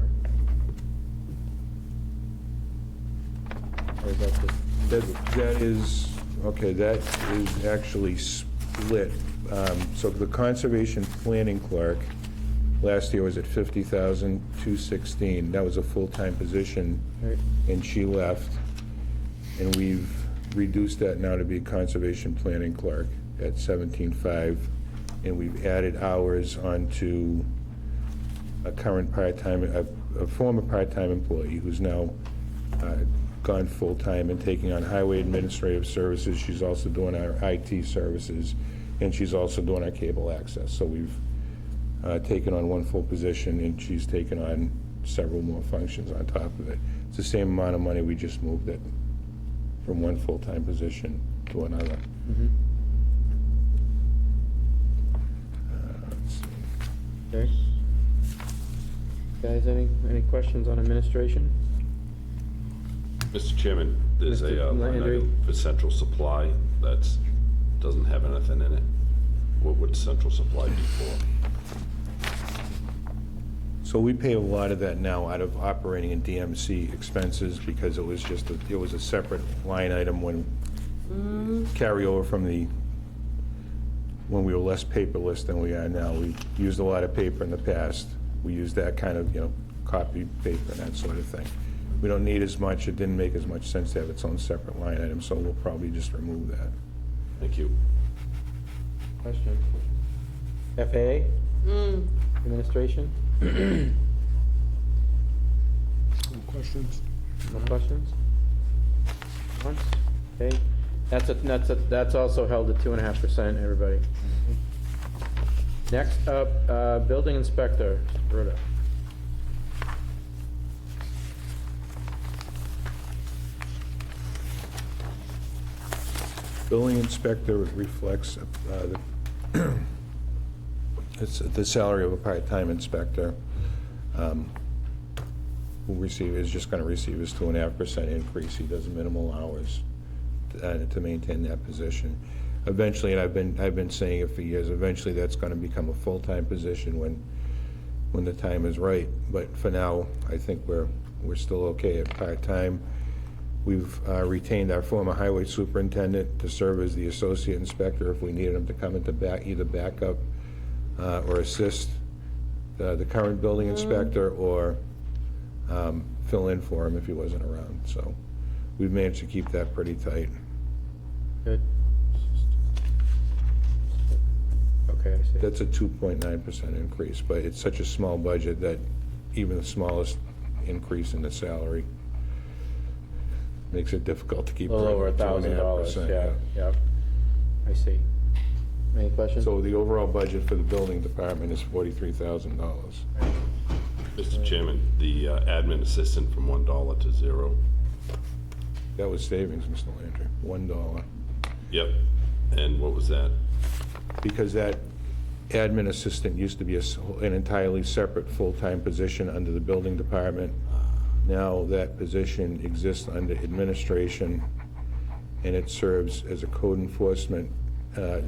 or is that just? That is, okay, that is actually split. So the conservation planning clerk, last year was at $50,216. That was a full-time position, Right. and she left. And we've reduced that now to be conservation planning clerk at $17,500. And we've added hours onto a current part-time, a former part-time employee who's now gone full-time and taking on highway administrative services. She's also doing our IT services, and she's also doing our cable access. So we've taken on one full position, and she's taken on several more functions on top of it. It's the same amount of money, we just moved it from one full-time position to another. Mhm. Let's see. Okay. Guys, any questions on administration? Mr. Chairman, there's Mr. a line Landry. item for central supply that's, doesn't have anything in it. What would central supply be for? So we pay a lot of that now out of operating and DMC expenses because it was just, it was a separate line item when carryover from when we were less paperless than we are now. We used a lot of paper in the past. We used that kind of, copy paper and that sort of thing. We don't need as much, it didn't make as much sense to have its own separate line item, so we'll probably just remove that. Thank you. Question? FAA? Administration? No questions? No questions? Once? Okay. That's also held at 2.5%, everybody. Next up, building inspector, Rhoda. Building inspector reflects it's the salary of a part-time inspector, who is just going to receive his 2.5% increase. He does minimal hours to maintain that position. Eventually, and I've been saying it for years, eventually that's going to become a full-time position when the time is right. But for now, I think we're still okay at part-time. We've retained our former highway superintendent to serve as the associate inspector if we needed him to come into either backup or assist the current building inspector or fill in for him if he wasn't around. So we've managed to keep that pretty tight. Good. Okay, I see. That's a 2.9% increase, but it's such a small budget that even the smallest increase in the salary makes it difficult to keep. A little over $1,000, yeah, yep. I see. Any questions? So the overall budget for the building department is $43,000. Mr. Chairman, the admin assistant from $1 to $0. That was savings, Mr. Landry, $1. Yep. And what was that? Because that admin assistant used to be an entirely separate full-time position under the building department. Now that position exists under administration, and it serves as a code enforcement,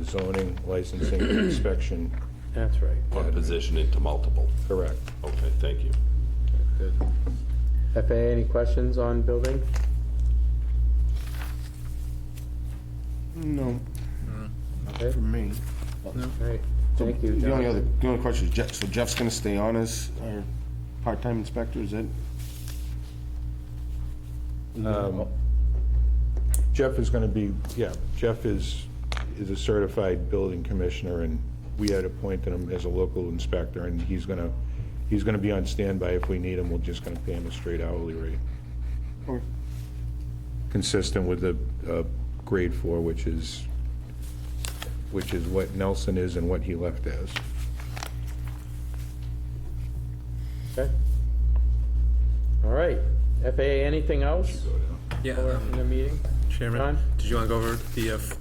zoning, licensing, and inspection. That's right. One position into multiple. Correct. Okay, thank you. Good. FAA, any questions on building? No, Okay, from me. all right, thank you, The only John. question is Jeff, so Jeff's gonna stay on as our part-time inspector, is it? Jeff is going to be, yeah, Jeff is is a certified building commissioner, and we had appointed him as a local inspector, and he's gonna be on standby if we need him. We're just gonna pay him a straight hourly rate. Consistent with the grade 4, which is what Nelson is and what he left as. Okay. All right. FAA, anything else Yeah, for in the meeting? Chairman, John? did you want to go over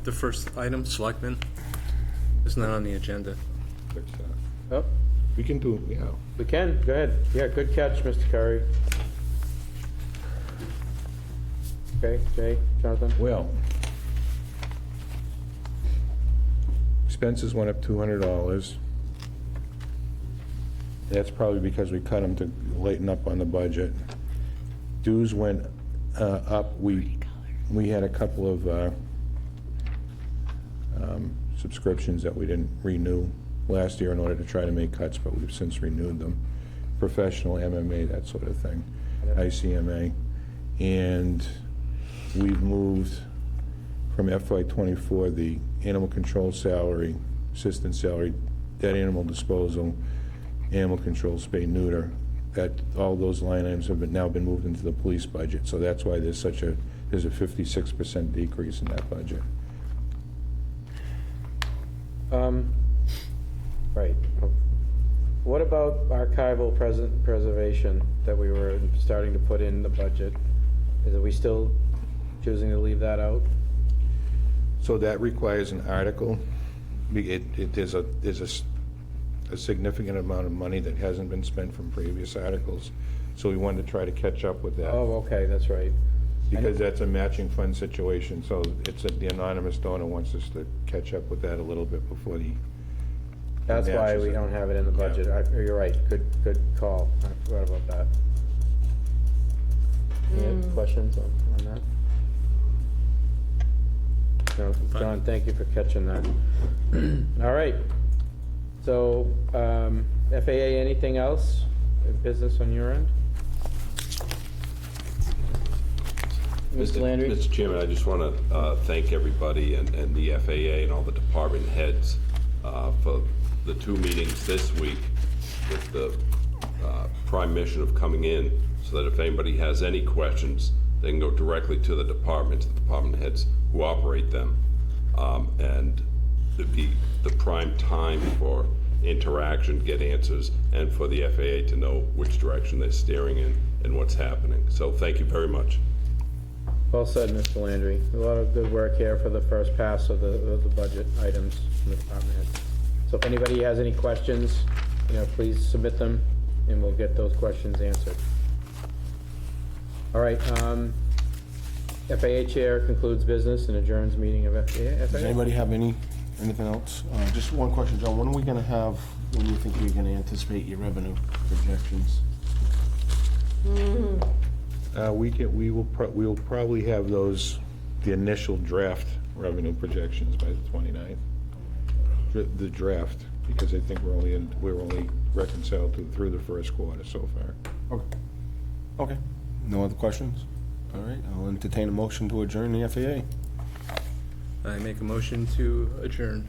the first item, Selectmen? It's not on the agenda. Oh, We can do it, yeah. we can. Go ahead. Yeah, good catch, Mr. Curry. Okay, Jay, Jonathan? Well, expenses went up $200. That's probably because we cut them to lighten up on the budget. Dues went up. We had a couple of subscriptions that we didn't renew last year in order to try to make cuts, but we've since renewed them. Professional, MMA, that sort of thing, ICMA. And we've moved from FY '24, the animal control salary, assistant salary, dead animal disposal, animal control, spay, neuter, that, all those line items have now been moved into the police budget. So that's why there's a 56% decrease in that budget. Right. What about archival preservation that we were starting to put in the budget? Are we still choosing to leave that out? So that requires an article. There's a significant amount of money that hasn't been spent from previous articles, so we wanted to try to catch up with that. Oh, okay, that's right. Because that's a matching fund situation, so the anonymous donor wants us to catch up with that a little bit before the. That's why matches we it. don't have it in the budget. You're right, good call. I forgot about that. Any other questions on that? No, John, thank you for catching that. All right. So, FAA, anything else? Business on your end? Mr. Landry? Mr. Chairman, I just want to thank everybody and the FAA and all the department heads for the 2 meetings this week with the prime mission of coming in so that if anybody has any questions, they can go directly to the department heads who operate them. And it'd be the prime time for interaction, get answers, and for the FAA to know which direction they're steering in and what's happening. So thank you very much. Well said, Mr. Landry. A lot of good work here for the first pass of the budget items from the department head. So if anybody has any questions, please submit them, and we'll get those questions answered. All right, FAA Chair concludes business and adjourns meeting of FAA. Does anybody have anything else? Just one question, John. When are we gonna have, when do you think you're gonna anticipate your revenue projections? We will probably have the initial draft revenue projections by the 29th. The draft, because I think we're only reconciled through the first quarter so far. Okay. No other questions? All right, I'll entertain a motion to adjourn the FAA. I make a motion to adjourn.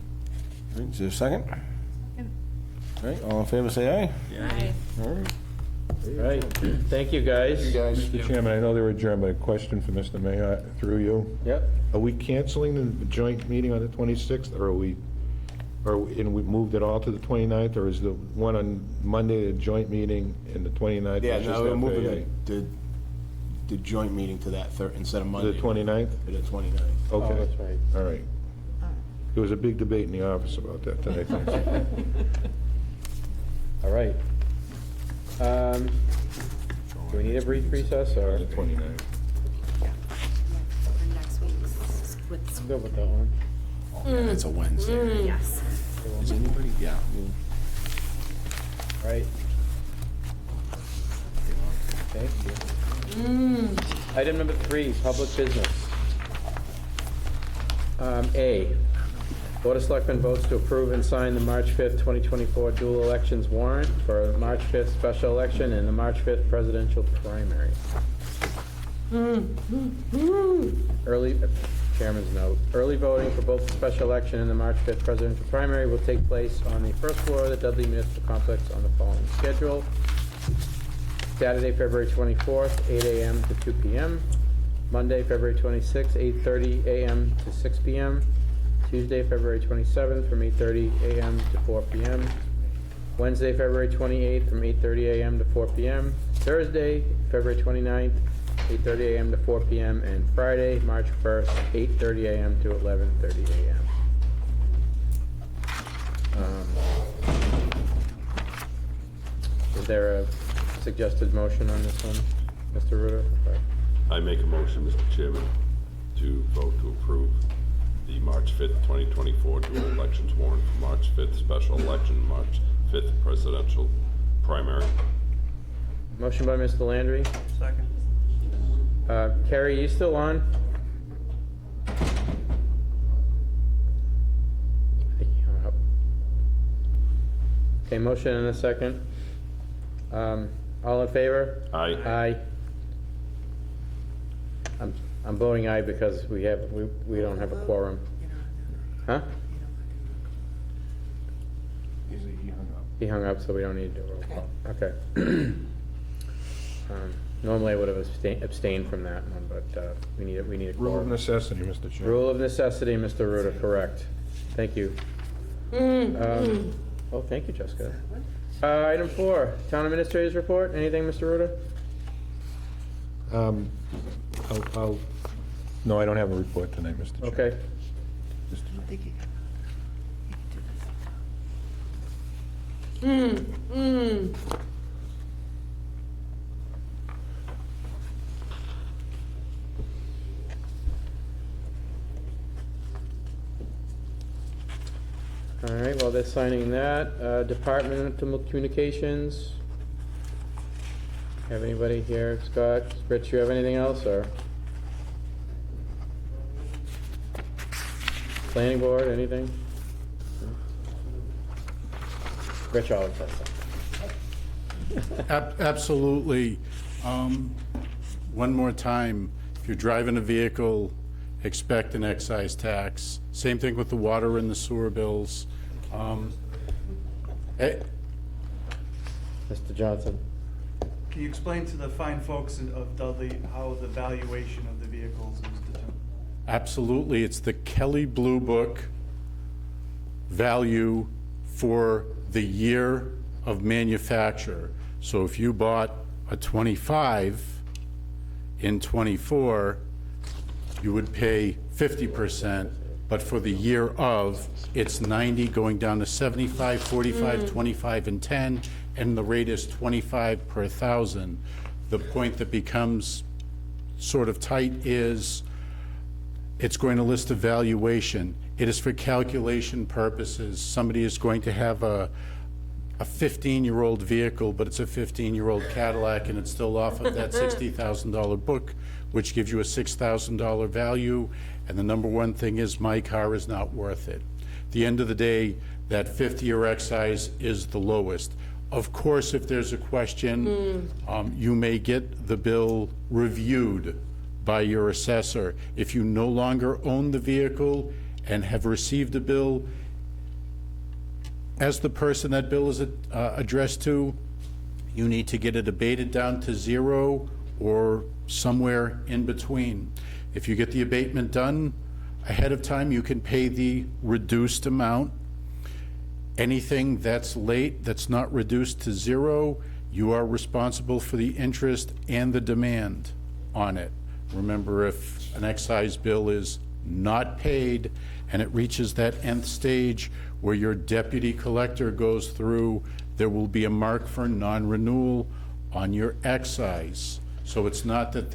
All right, is there a second? All right, all in favor, say aye. Aye. All right. All right, thank you, guys. Mr. Chairman, I know they were adjourned, but a question for Mr. Mayor, through you. Yep. Are we canceling the joint meeting on the 26th, or we moved it all to the 29th, or is the one on Monday a joint meeting and the 29th Yeah, is just no, we're FAA? moving the joint meeting to that instead of Monday. The 29th? To the 29th. Okay. Oh, that's right. All right. There was a big debate in the office about that tonight. All right. Do we need a brief recess, or? The 29th. Next week's with. I'm good with that one. Yeah, it's a Wednesday. Yes. Is anybody? Yeah. All right. Thank you. Item number 3, public business. A, Board of Selectmen votes to approve and sign the March 5th, 2024 dual elections warrant for March 5th special election and the March 5th presidential primary. Chairman's note. Early voting for both the special election and the March 5th presidential primary will take place on the first floor of the Dudley Municipal Complex on the following schedule. Saturday, February 24th, 8 a.m. to 2 p.m. Monday, February 26th, 8:30 a.m. to 6 p.m. Tuesday, February 27th, from 8:30 a.m. to 4 p.m. Wednesday, February 28th, from 8:30 a.m. to 4 p.m. Thursday, February 29th, 8:30 a.m. to 4 p.m. And Friday, March 1st, 8:30 a.m. to 11:30 a.m. Is there a suggested motion on this one, Mr. Ruda? I make a motion, Mr. Chairman, to vote to approve the March 5th, 2024 dual elections warrant for March 5th special election, March 5th presidential primary. Motion by Mr. Landry. Second. Carrie, you still on? I think you hung up. Okay, motion and a second. All in favor? Aye. Aye. I'm voting aye because we don't have a quorum. Huh? He hung up, so we don't need to do a roll call. Okay. Normally I would have abstained from that one, but we need a Rule of quorum. necessity, Mr. Chairman. Rule of necessity, Mr. Ruda, correct. Thank you. Oh, thank you, Jessica. Item 4, Town Administrator's Report. Anything, Mr. Ruda? No, I don't have a report tonight, Mr. Chairman. Okay. All right, while they're signing that, Departmental Communications. Have anybody here? Scott, Rich, you have anything else, or? Planning Board, anything? Rich always has something. Absolutely. One more time, if you're driving a vehicle, expect an excise tax. Same thing with the water and the sewer bills. Mr. Johnson. Can you explain to the fine folks of Dudley how the valuation of the vehicles is determined? Absolutely. It's the Kelly Blue Book value for the year of manufacture. So if you bought a 25 in 24, you would pay 50%, but for the year of, it's 90 going down to 75, 45, 25, and 10, and the rate is 25 per thousand. The point that becomes sort of tight is it's going to list a valuation. It is for calculation purposes. Somebody is going to have a 15-year-old vehicle, but it's a 15-year-old Cadillac, and it's still off of that $60,000 book, which gives you a $6,000 value. And the number one thing is my car is not worth it. At the end of the day, that 50-year excise is the lowest. Of course, if there's a question, you may get the bill reviewed by your assessor. If you no longer own the vehicle and have received a bill, as the person that bill is addressed to, you need to get it abated down to 0 or somewhere in between. If you get the abatement done ahead of time, you can pay the reduced amount. Anything that's late, that's not reduced to 0, you are responsible for the interest and the demand on it. Remember, if an excise bill is not paid and it reaches that nth stage where your deputy collector goes through, there will be a mark for non-renewal on your excise. So it's not that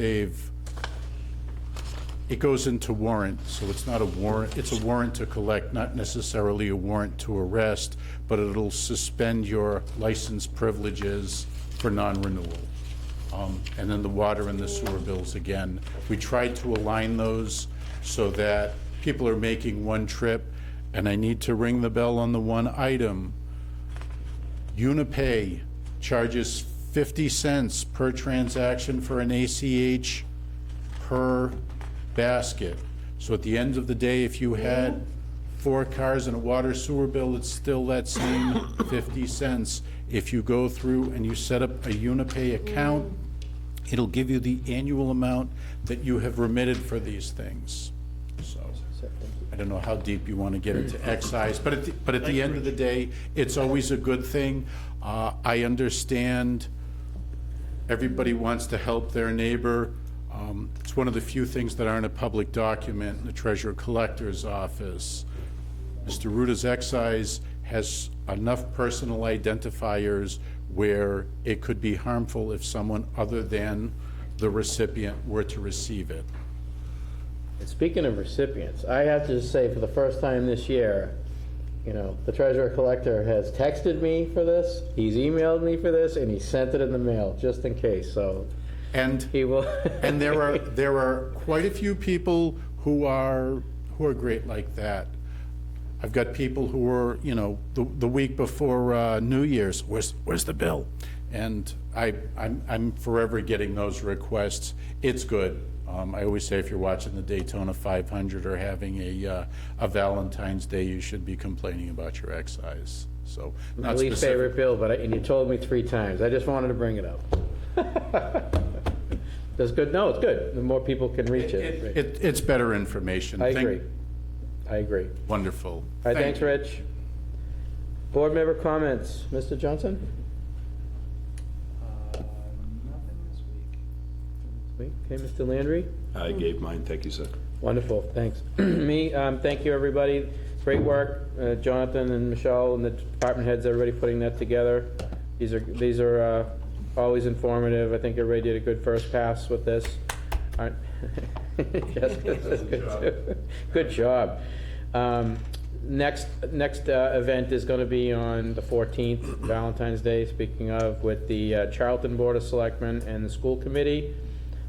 it goes into warrant, so it's not a warrant, it's a warrant to collect, not necessarily a warrant to arrest, but it'll suspend your license privileges for non-renewal. And then the water and the sewer bills again. We tried to align those so that people are making one trip, and I need to ring the bell on the one item. Unipay charges 50 cents per transaction for an ACH per basket. So at the end of the day, if you had 4 cars and a water sewer bill, it's still that same 50 cents. If you go through and you set up a Unipay account, it'll give you the annual amount that you have remitted for these things. So, I don't know how deep you want to get into excise, but at the end of the day, it's always a good thing. I understand everybody wants to help their neighbor. It's one of the few things that aren't a public document in the treasurer collector's office. Mr. Ruta's excise has enough personal identifiers where it could be harmful if someone other than the recipient were to receive it. And speaking of recipients, I have to just say, for the first time this year, you know, the treasurer collector has texted me for this, he's emailed me for this, and he sent it in the mail, just in case, so And he will. and there are quite a few people who are great like that. I've got people who were, you know, the week before New Year's, where's the bill? And I'm forever getting those requests. It's good. I always say if you're watching the Daytona 500 or having a Valentine's Day, you should be complaining about your excise. So My not least specific. favorite bill, and you told me 3 times, I just wanted to bring it up. That's good, no, it's good, the more people can reach it. It's better information. I agree. Wonderful. All right, thanks, you. Rich. Board member comments, Mr. Johnson? Nothing this week. Okay, Mr. Landry? I gave mine, thank you, sir. Wonderful, thanks. Me, thank you, everybody. Great work, Jonathan and Michelle and the department heads, everybody putting that together. These are always informative. I think everybody did a good first pass with this. Aren't- Jessica says good too. Good job. Next event is going to be on the 14th, Valentine's Day, speaking of, with the Charlton Board of Selectmen and the school committee.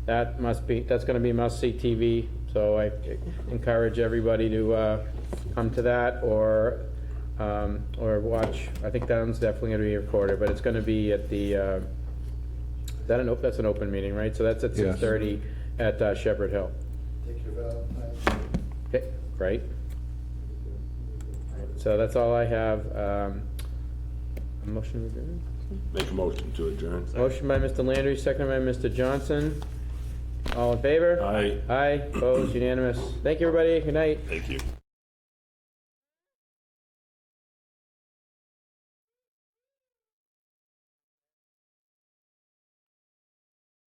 That's going to be must-see TV, so I encourage everybody to come to that or watch. I think that one's definitely going to be recorded, but it's going to be at the, that's an open meeting, right? So that's at 6:30 at Shepherd Hill. Take your Valentine's. Okay, great. So that's all I have. A motion to adjourn? Make a motion to adjourn. Motion by Mr. Landry, second by Mr. Johnson. All in favor? Aye. Aye, opposed, unanimous. Thank you, everybody. Good night. Thank you.